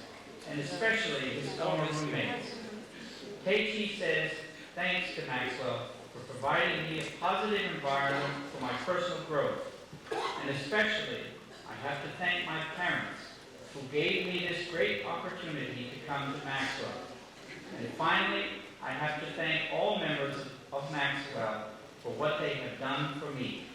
and especially his former roommates. K.G. says, "Thanks to Maxwell for providing me a positive environment for my personal growth. And especially, I have to thank my parents who gave me this great opportunity to come to Maxwell. And finally, I have to thank all members of Maxwell for what they have done for me."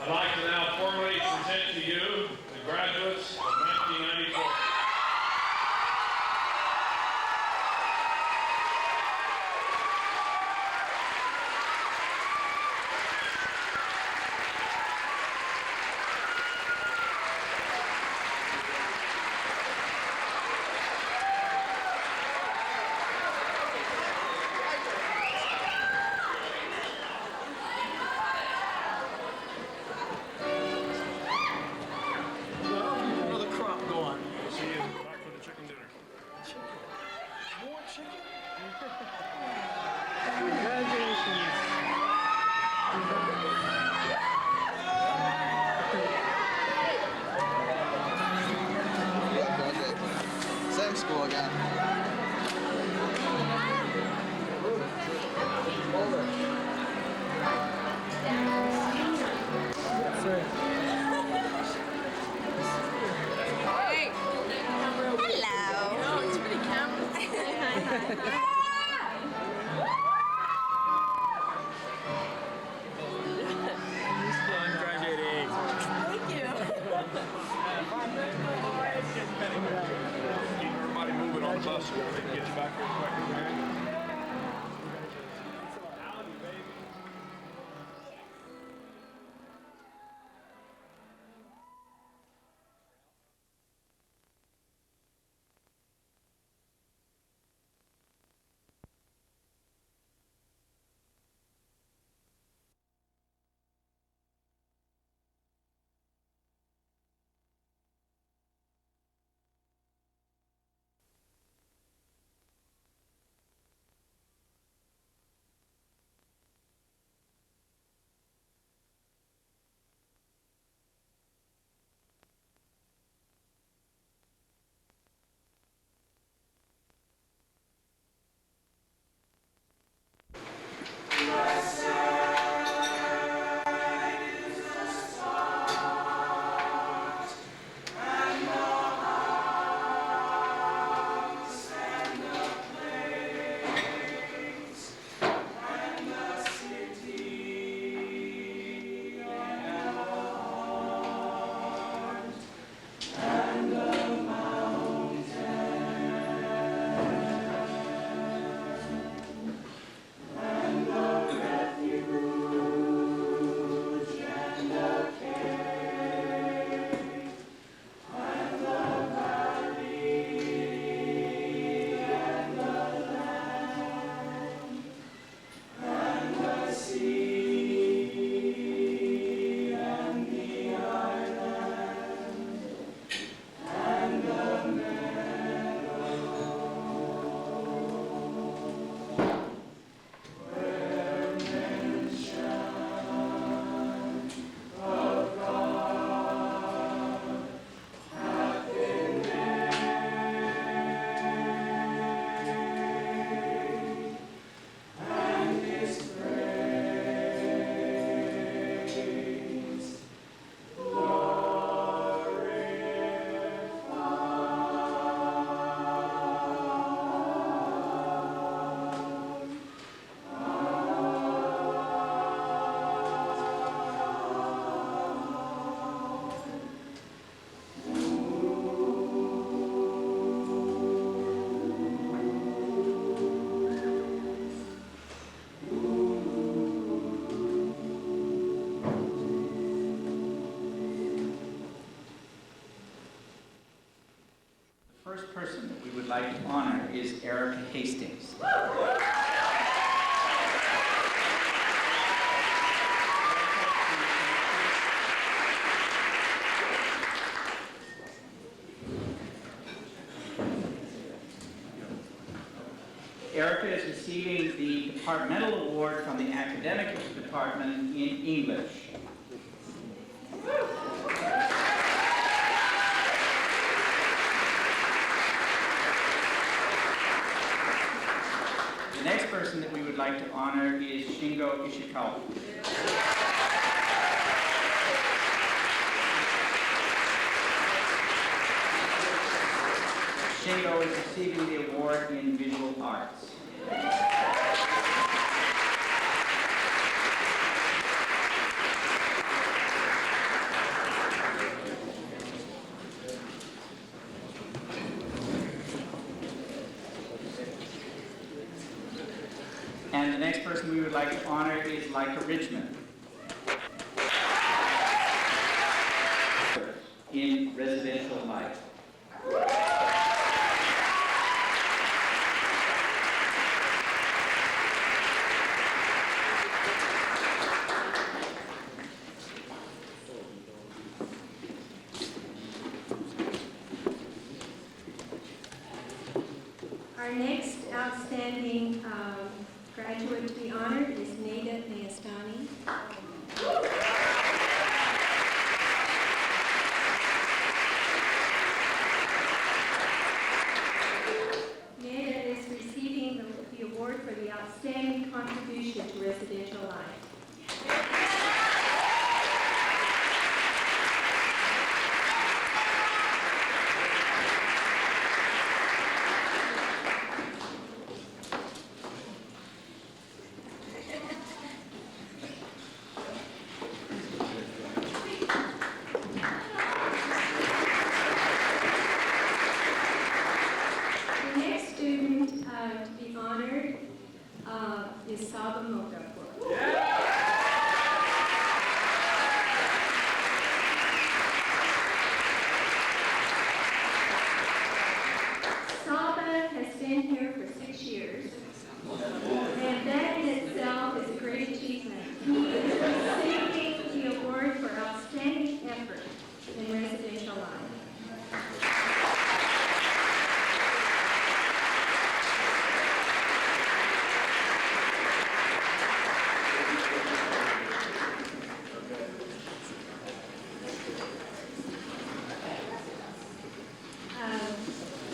I'd like to now formally present to you the graduates of 1994.
Another crop going.
See you back for the chicken dinner.
More chicken?
Same school again.
Keep everybody moving on the bus so we can get you back here quick, okay?
The first person that we would like to honor is Erica Hastings. Erica is receiving the departmental award from the academic department in English. The next person that we would like to honor is Shingo Ishikawa. Shingo is receiving the award in visual arts.
person we would like to honor is Leica Richmond. In residential life.
Our next outstanding graduate to be honored is Neda Nayastani. Neda is receiving the award for the outstanding contribution to residential life. The next student to be honored is Saba Mokapur. Saba has been here for 6 years, and that in itself is a great achievement. He is receiving the award for outstanding effort in residential life.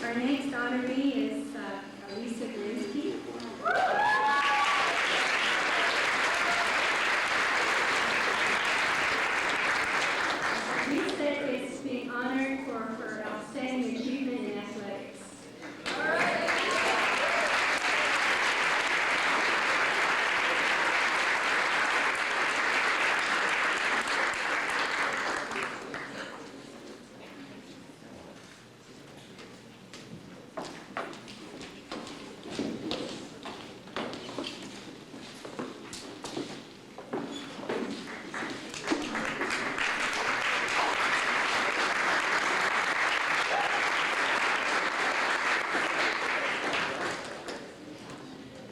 Our next honoree is Elisa Grinsky. Lisa is being honored for her outstanding achievement in athletics.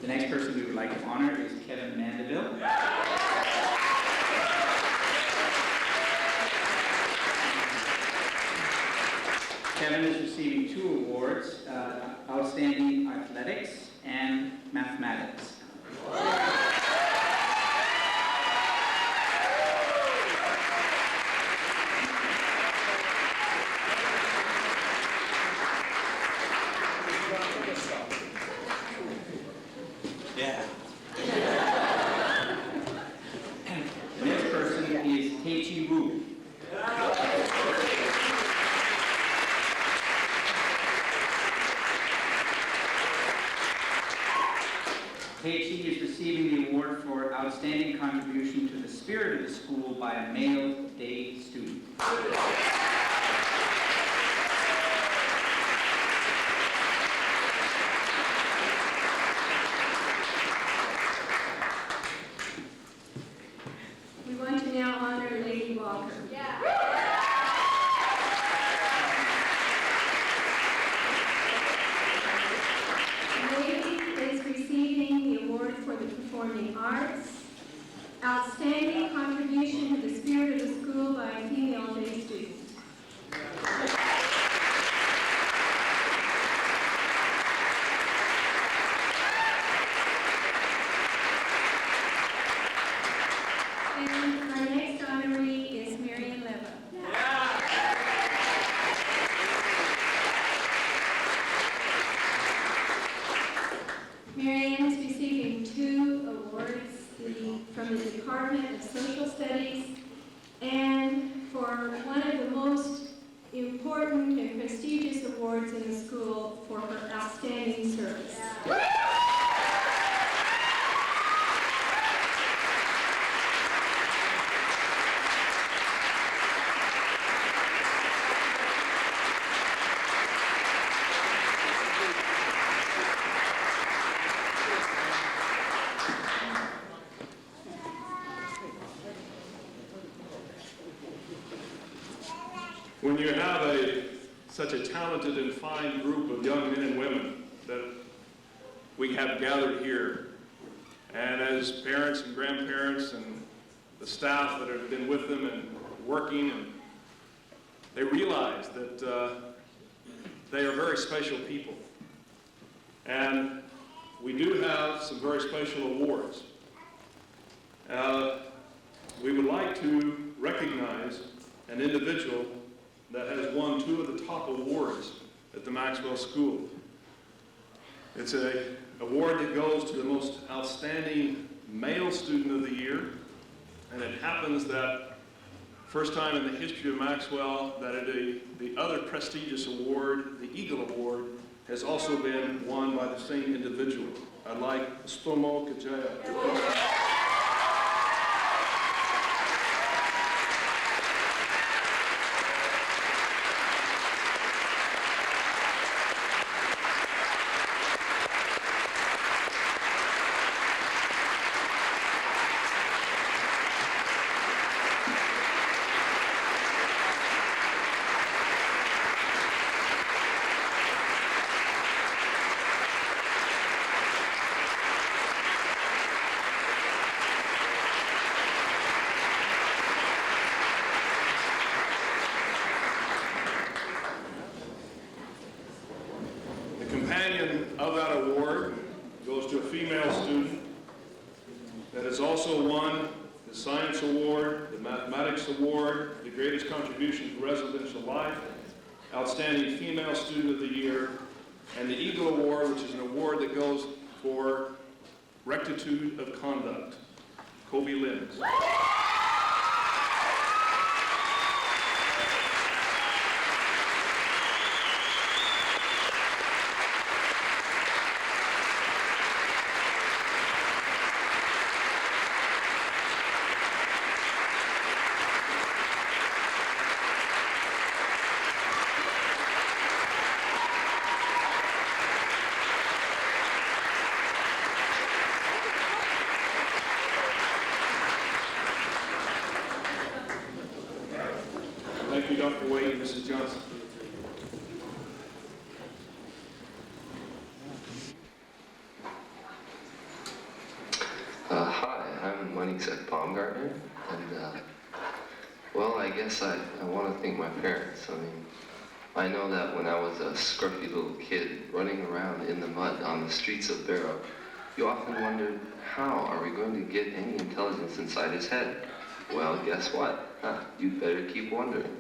The next person we would like to honor is Kevin Mandeville. Kevin is receiving 2 awards, Outstanding Athletics and Mathematics.
Yeah.
The next person is Teichi Wu. Teichi is receiving the award for outstanding contribution to the spirit of the school by a male day student.
We want to now honor Lady Walker. Lady is receiving the award for the performing arts, outstanding contribution to the spirit of the school by a female day student. And our next honoree is Marion Leva. Marianne is receiving 2 awards from the Department of Social Studies and for one of the most important and prestigious awards in the school for her outstanding service.
When you have such a talented and fine group of young men and women that we have gathered here, and as parents and grandparents and the staff that have been with them and working, and they realize that they are very special people. And we do have some very special awards. We would like to recognize an individual that has won 2 of the top awards at the Maxwell School. It's an award that goes to the most outstanding male student of the year, and it happens that first time in the history of Maxwell that the other prestigious award, the Eagle Award, has also been won by the same individual. I'd like Stomo Kajaya. Of that award goes to a female student that has also won the Science Award, the Mathematics Award, the Greatest Contribution to Residential Life, Outstanding Female Student of the Year, and the Eagle Award, which is an award that goes for rectitude of conduct. Kobe Limbs. Thank you, Dr. Wade and Mrs. Johnson.
Hi, I'm Moneysek Baumgartner, and well, I guess I want to thank my parents. I mean, I know that when I was a scruffy little kid running around in the mud on the streets of Barrow, you often wondered, how are we going to get any intelligence inside his head? Well, guess what? You'd better keep wondering.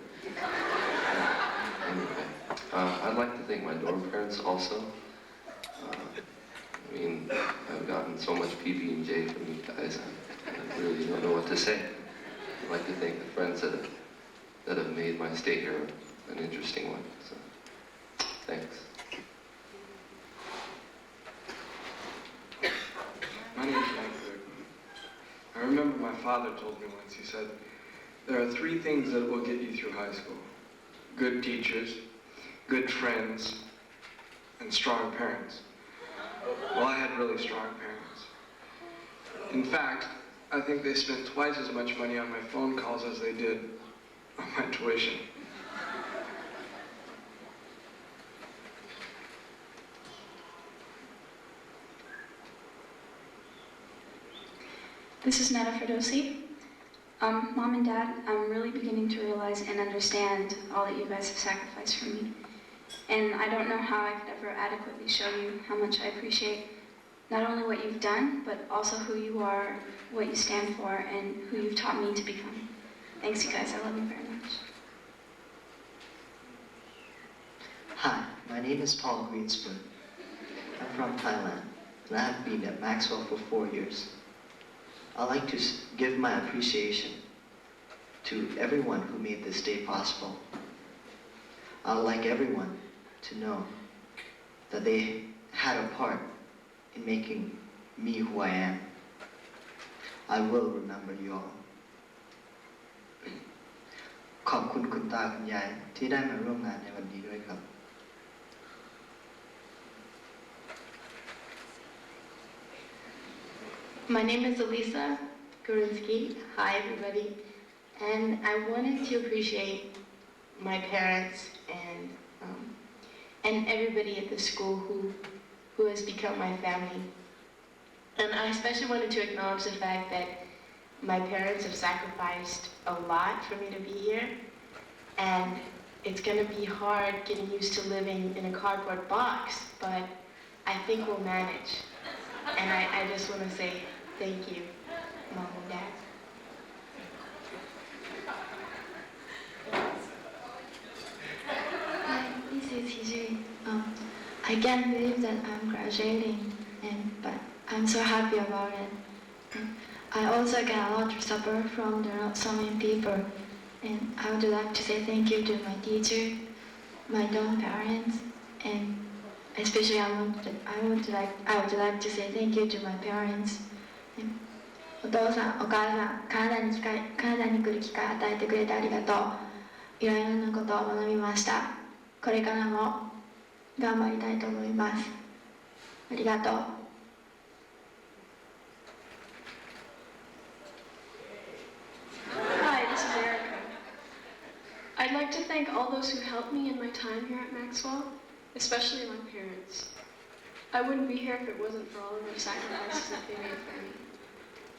Anyway, I'd like to thank my dorm parents also. I mean, I've gotten so much PB&J from you guys, I really don't know what to say. I'd like to thank the friends that have made my stay here an interesting one. So, thanks.
My name is Mike Clear. I remember my father told me once, he said, there are 3 things that will get you through high school. Good teachers, good friends, and strong parents. Well, I had really strong parents. In fact, I think they spent twice as much money on my phone calls as they did on my tuition.
This is Nana Ferdosi. Mom and Dad, I'm really beginning to realize and understand all that you guys have sacrificed for me. And I don't know how I could ever adequately show you how much I appreciate not only what you've done, but also who you are, what you stand for, and who you've taught me to become. Thanks, you guys. I love you very much.
Hi, my name is Paul Greenspoon. I'm from Thailand, and I have been at Maxwell for 4 years. I'd like to give my appreciation to everyone who made this day possible. I'd like everyone to know that they had a part in making me who I am. I will remember you all. ขอบคุณคุณตาคุณยายที่ได้มาร่วมงานในวันนี้ด้วยครับ
My name is Elisa Gorinsky. Hi, everybody. And I wanted to appreciate my parents, and everybody at the school who has become my family. And I especially wanted to acknowledge the fact that my parents have sacrificed a lot for me to be here, and it's going to be hard getting used to living in a cardboard box, but I think we'll manage. And I just want to say thank you, Mom and Dad.
Hi, this is Hijiri. I can't believe that I'm graduating, but I'm so happy about it. I also get a lot of support from so many people, and I would like to say thank you to my teacher, my own parents, and especially I would like to say thank you to my parents. お父さん、お母さん、カナダに来る機会を与えてくれてありがとう。いろいろなことを学びました。これからも頑張りたいと思います。ありがとう。
Hi, this is Erica. I'd like to thank all those who helped me in my time here at Maxwell, especially my parents. I wouldn't be here if it wasn't for all of the sacrifices that they made for me.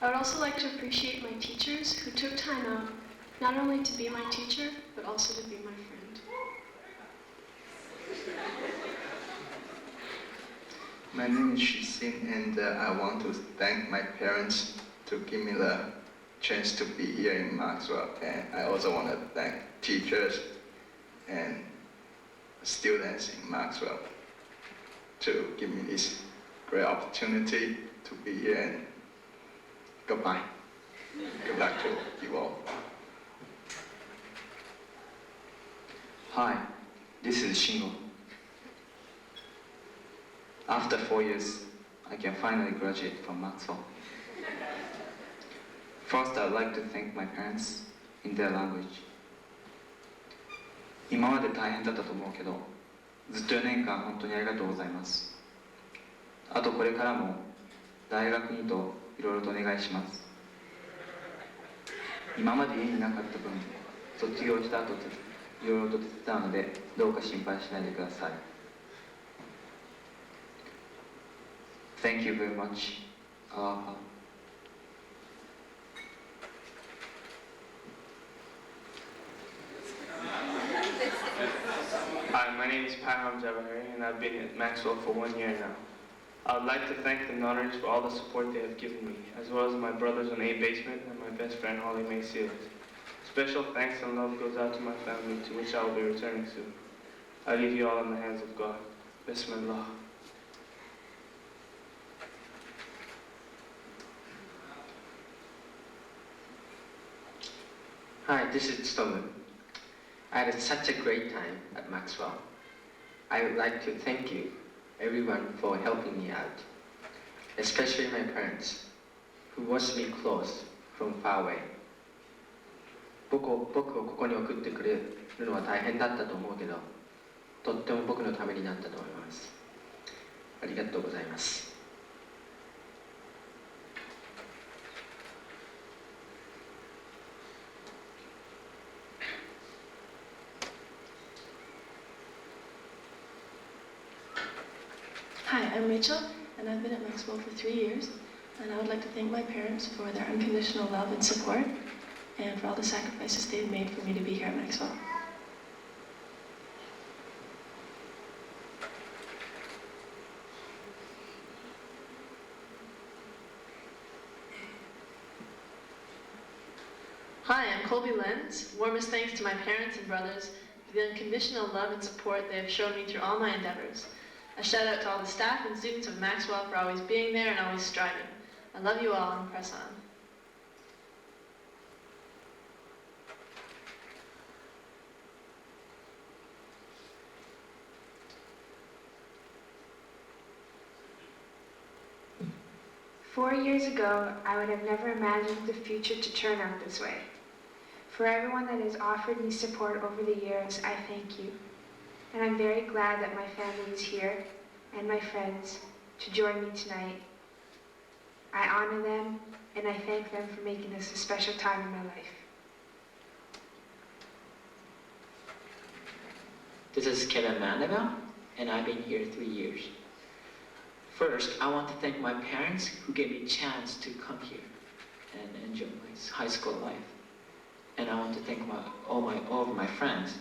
I would also like to appreciate my teachers who took time out not only to be my teacher, but also to be my friend.
My name is Shin, and I want to thank my parents to give me the chance to be here in Maxwell. And I also want to thank teachers and students in Maxwell to give me this great opportunity to be here. And goodbye. Good luck to you all.
Hi, this is Shingo. After 4 years, I can finally graduate from Maxwell. First, I'd like to thank my parents in their language. 今まで大変だったと思うけど、ずっと4年間本当にありがとうございます。あとこれからも大学にといろいろとお願いします。今まで家になかった分、卒業した後いろいろと手伝うので、どうか心配しないでください。Thank you very much.
Hi, my name is Paham Jawahari, and I've been at Maxwell for 1 year now. I would like to thank the Notars for all the support they have given me, as well as my brothers on A Basement and my best friend Holly Mae Seals. Special thanks and love goes out to my family, to which I will be returning soon. I leave you all in the hands of God. Bismillah.
Hi, this is Stolen. I had such a great time at Maxwell. I would like to thank you, everyone, for helping me out, especially my parents, who watched me close from far away. 僕をここに送ってくれるのは大変だったと思うけど、とっても僕のためになったと思います。ありがとうございます。
Hi, I'm Rachel, and I've been at Maxwell for 3 years, and I would like to thank my parents for their unconditional love and support, and for all the sacrifices they've made for me to be here at Maxwell. Hi, I'm Colby Lenz. Warmest thanks to my parents and brothers for the unconditional love and support they have shown me through all my endeavors. A shout out to all the staff and students of Maxwell for always being there and always striving. I love you all and press on.
"4 years ago, I would have never imagined the future to turn out this way. For everyone that has offered me support over the years, I thank you. And I'm very glad that my family is here, and my friends, to join me tonight. I honor them, and I thank them for making this a special time in my life."
This is Kevin Mandeville, and I've been here 3 years. First, I want to thank my parents who gave me a chance to come here and enjoy my high school life. And I want to thank all of my friends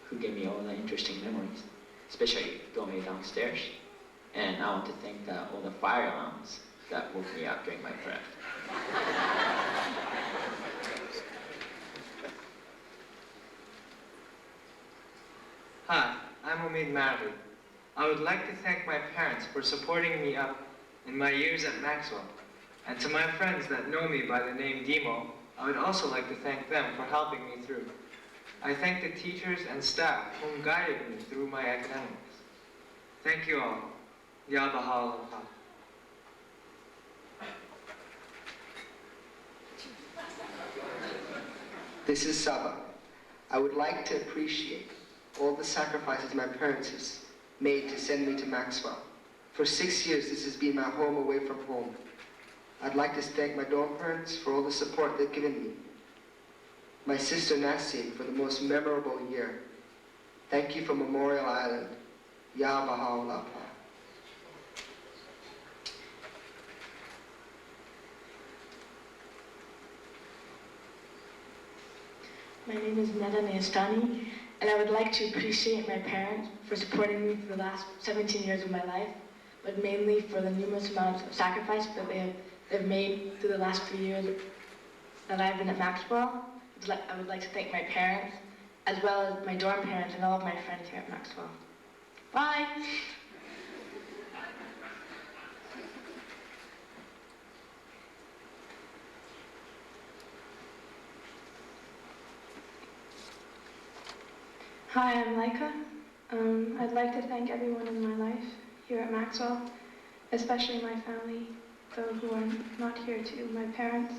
who gave me all the interesting memories, especially going downstairs. And I want to thank all the fire alarms that woke me up during my prep.
Hi, I'm Omid Mardi. I would like to thank my parents for supporting me up in my years at Maxwell. And to my friends that know me by the name Demo, I would also like to thank them for helping me through. I thank the teachers and staff whom guided me through my academics. Thank you all. Ya Baha'i.
This is Saba. I would like to appreciate all the sacrifices my parents have made to send me to Maxwell. For 6 years, this has been my home away from home. I'd like to thank my dorm parents for all the support they've given me. My sister Nassim for the most memorable year. Thank you for Memorial Island. Ya Baha'u'llah.
My name is Neda Neastani, and I would like to appreciate my parents for supporting me for the last 17 years of my life, but mainly for the numerous amounts of sacrifice that they've made through the last 3 years that I've been at Maxwell. I would like to thank my parents, as well as my dorm parents and all of my friends here at Maxwell. Bye! Hi, I'm Laika. I'd like to thank everyone in my life here at Maxwell, especially my family, those who are not here too, my parents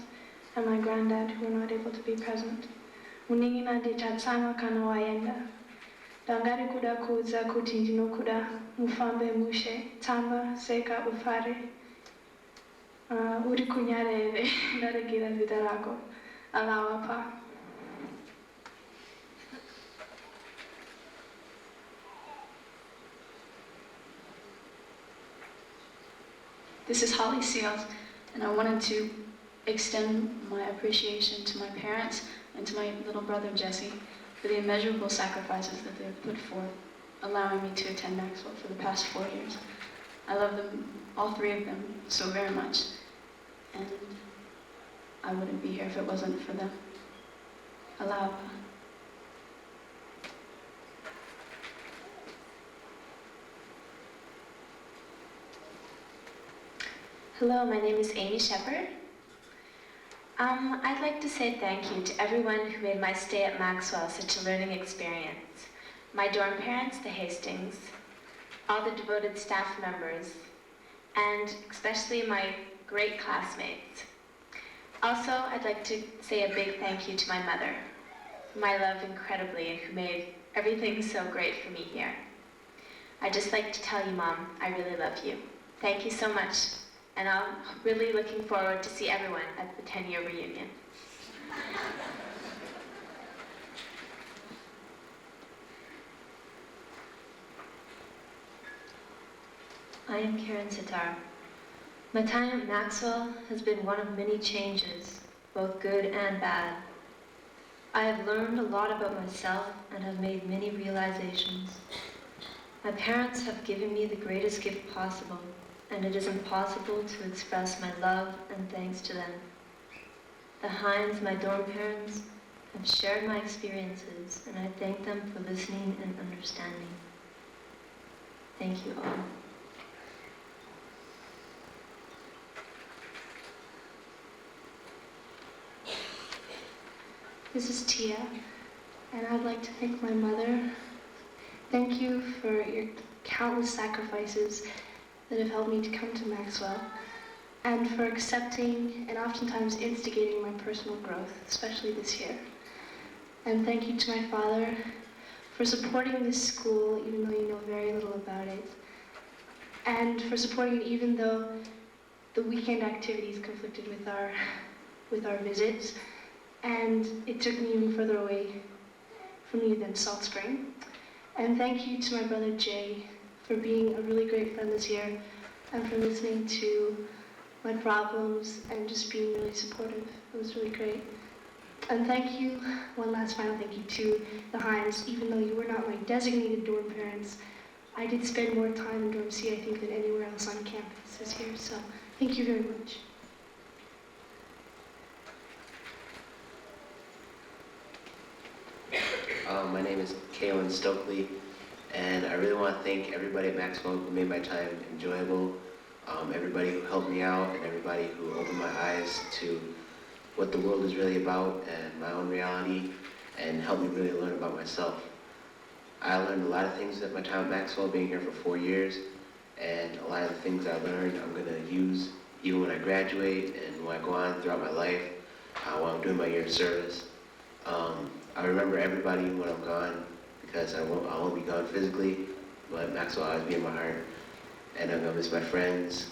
and my granddad who are not able to be present. Muningina di chatsama kanawayenda. Dangari kuda kuza kutinjino kuda, mufambe mushe, tamba, seka ufare. Uri kunyareve, naragira vidarago, alawapa.
This is Holly Seals, and I wanted to extend my appreciation to my parents and to my little brother Jesse for the immeasurable sacrifices that they have put forth, allowing me to attend Maxwell for the past 4 years. I love them, all 3 of them, so very much, and I wouldn't be here if it wasn't for them. Alapa.
Hello, my name is Amy Shepard. I'd like to say thank you to everyone who made my stay at Maxwell such a learning experience. My dorm parents, the Hastings, all the devoted staff members, and especially my great classmates. Also, I'd like to say a big thank you to my mother, whom I love incredibly and who made everything so great for me here. I'd just like to tell you, Mom, I really love you. Thank you so much. And I'm really looking forward to see everyone at the 10-year reunion.
I am Karen Sitar. My time at Maxwell has been one of many changes, both good and bad. I have learned a lot about myself and have made many realizations. My parents have given me the greatest gift possible, and it is impossible to express my love and thanks to them. The Hines, my dorm parents, have shared my experiences, and I thank them for listening and understanding. Thank you all.
This is Tia, and I'd like to thank my mother. Thank you for your countless sacrifices that have helped me to come to Maxwell, and for accepting and oftentimes instigating my personal growth, especially this year. And thank you to my father for supporting this school, even though you know very little about it, and for supporting it even though the weekend activities conflicted with our visits, and it took me even further away from you than Salt Spring.
And thank you to my brother Jay for being a really great friend this year and for listening to my problems and just being really supportive. It was really great. And thank you, one last final thank you to the Hines. Even though you were not my designated dorm parents, I did spend more time in dorm C, I think, than anywhere else on campus this year. So thank you very much.
My name is Kaylin Stokely, and I really want to thank everybody at Maxwell who made my time enjoyable, everybody who helped me out, and everybody who opened my eyes to what the world is really about and my own reality, and helped me really learn about myself. I learned a lot of things at my time at Maxwell, being here for 4 years, and a lot of the things I learned I'm going to use even when I graduate and when I go on throughout my life, while I'm doing my year of service. I remember everybody when I'm gone, because I won't be gone physically, but Maxwell will always be in my heart. And I'm gonna miss my friends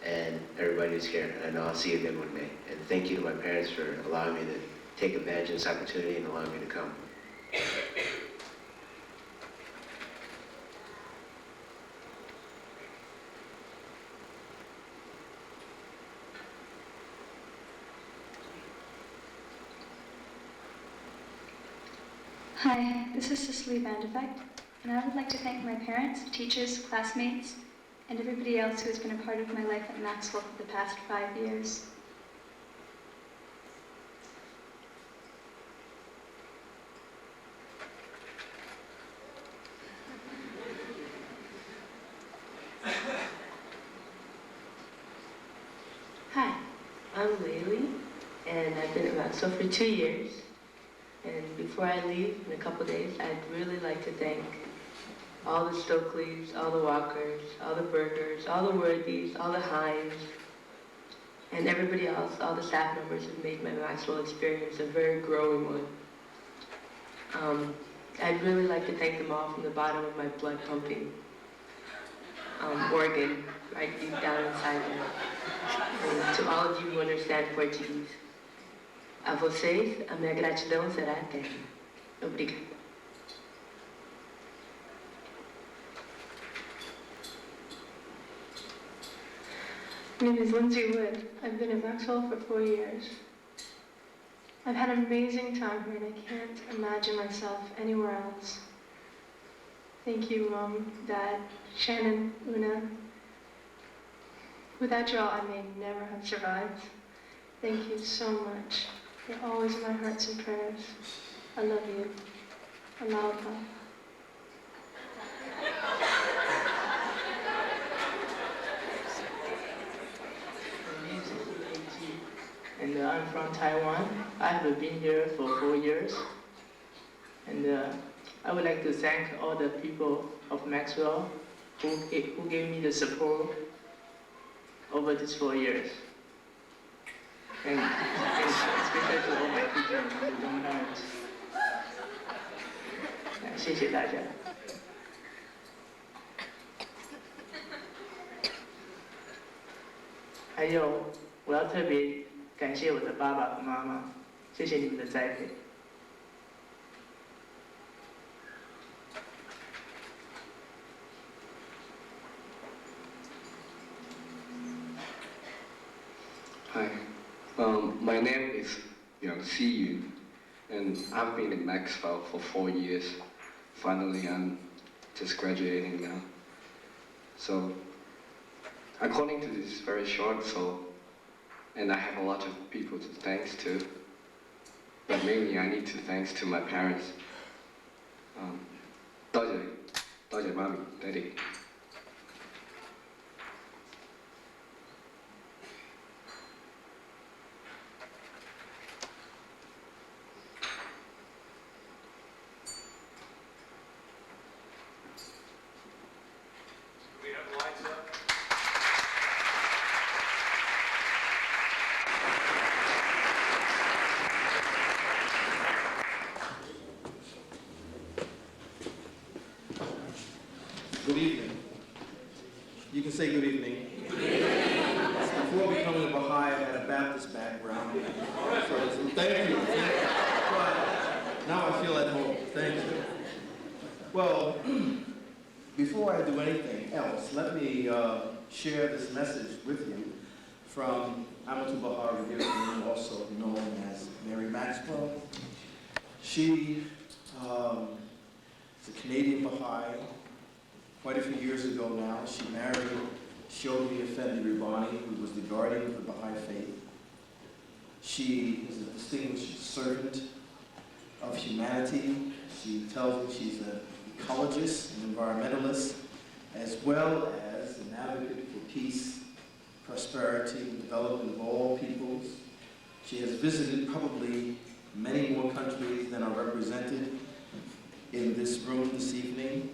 and everybody who's here. And I know I'll see you again one day. And thank you to my parents for allowing me to take advantage of this opportunity and allowing me to come.
Hi, this is Cicely Vandefect, and I would like to thank my parents, teachers, classmates, and everybody else who has been a part of my life at Maxwell for the past 5 years.
Hi, I'm Laylee, and I've been at Maxwell for 2 years. And before I leave in a couple days, I'd really like to thank all the Stokeleys, all the Walkers, all the Burgers, all the Worthies, all the Hines, and everybody else, all the staff members who've made my Maxwell experience a very growing one. I'd really like to thank them all from the bottom of my blood pumping organ, right deep down inside me. And to all of you who understand Portuguese, a vocês, a minha gratidão será eterna. Obrigada.
My name is Lindsay Wood. I've been at Maxwell for 4 years. I've had an amazing time here and I can't imagine myself anywhere else. Thank you, Mom, Dad, Shannon, Una. Without y'all, I may never have survived. Thank you so much. You're always in my hearts and prayers. I love you. Aloud, Papa.
And I'm from Taiwan. I have been here for 4 years. And I would like to thank all the people of Maxwell who gave me the support over these 4 years. And especially to all my teachers and my parents. 谢谢大家。还有，我要特别感谢我的爸爸和妈妈，谢谢你们的栽培。
Hi, my name is Yang Siyu, and I've been in Maxwell for 4 years. Finally, I'm just graduating now. So, according to this very short, and I have a lot of people to thanks to, but mainly I need to thanks to my parents. 多謝媽咪、爹哋。
Good evening. You can say good evening. Before becoming a Baha'i, I had a Baptist background. So thank you. But now I feel at home. Thank you. Well, before I do anything else, let me share this message with you from Amatul Baha'i, also known as Mary Maxwell. She is a Canadian Baha'i. Quite a few years ago now, she married Shobi Effendi Ribani, who was the guardian of the Baha'i faith. She is a distinguished servant of humanity. She tells me she's an ecologist, an environmentalist, as well as an advocate for peace, prosperity, and development of all peoples. She has visited probably many more countries than are represented in this room this evening.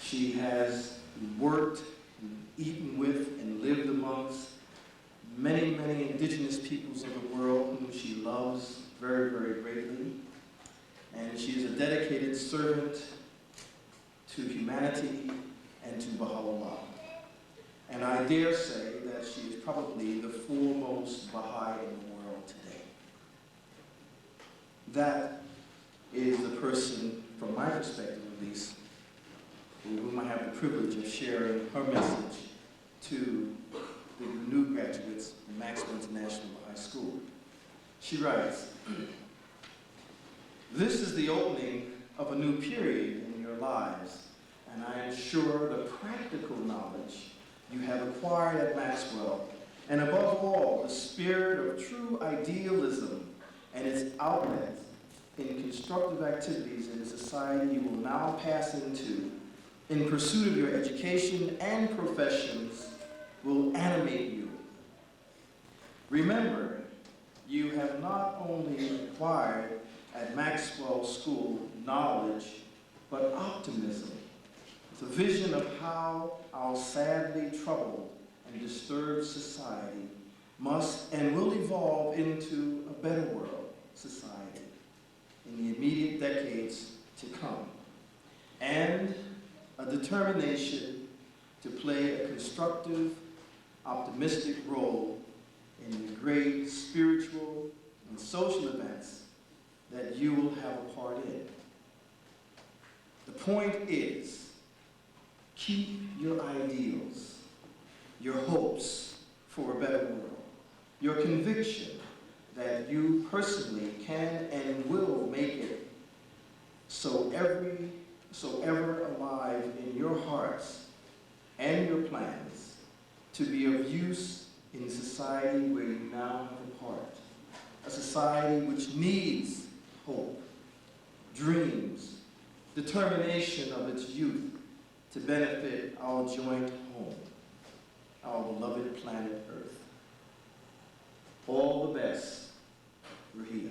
She has worked, eaten with, and lived amongst many, many indigenous peoples of the world whom she loves very, very greatly. And she is a dedicated servant to humanity and to Baha'u'llah. And I dare say that she is probably the foremost Baha'i in the world today. That is the person, from my perspective at least, with whom I have the privilege of sharing her message to the new graduates of Maxwell International High School. She writes, "This is the opening of a new period in your lives, and I am sure the practical knowledge you have acquired at Maxwell, and above all, the spirit of true idealism and its outlet in constructive activities in society you will now pass into in pursuit of your education and professions will animate you. Remember, you have not only acquired at Maxwell School knowledge, but optimism, the vision of how our sadly troubled and disturbed society must and will evolve into a better world society in the immediate decades to come, and a determination to play a constructive, optimistic role in the great spiritual and social events that you will have a part in. The point is, keep your ideals, your hopes for a better world, your conviction that you personally can and will make it so ever alive in your hearts and your plans to be of use in society where you now have a part, a society which needs hope, dreams, determination of its youth to benefit our joint home, our beloved planet Earth. All the best, Rahia.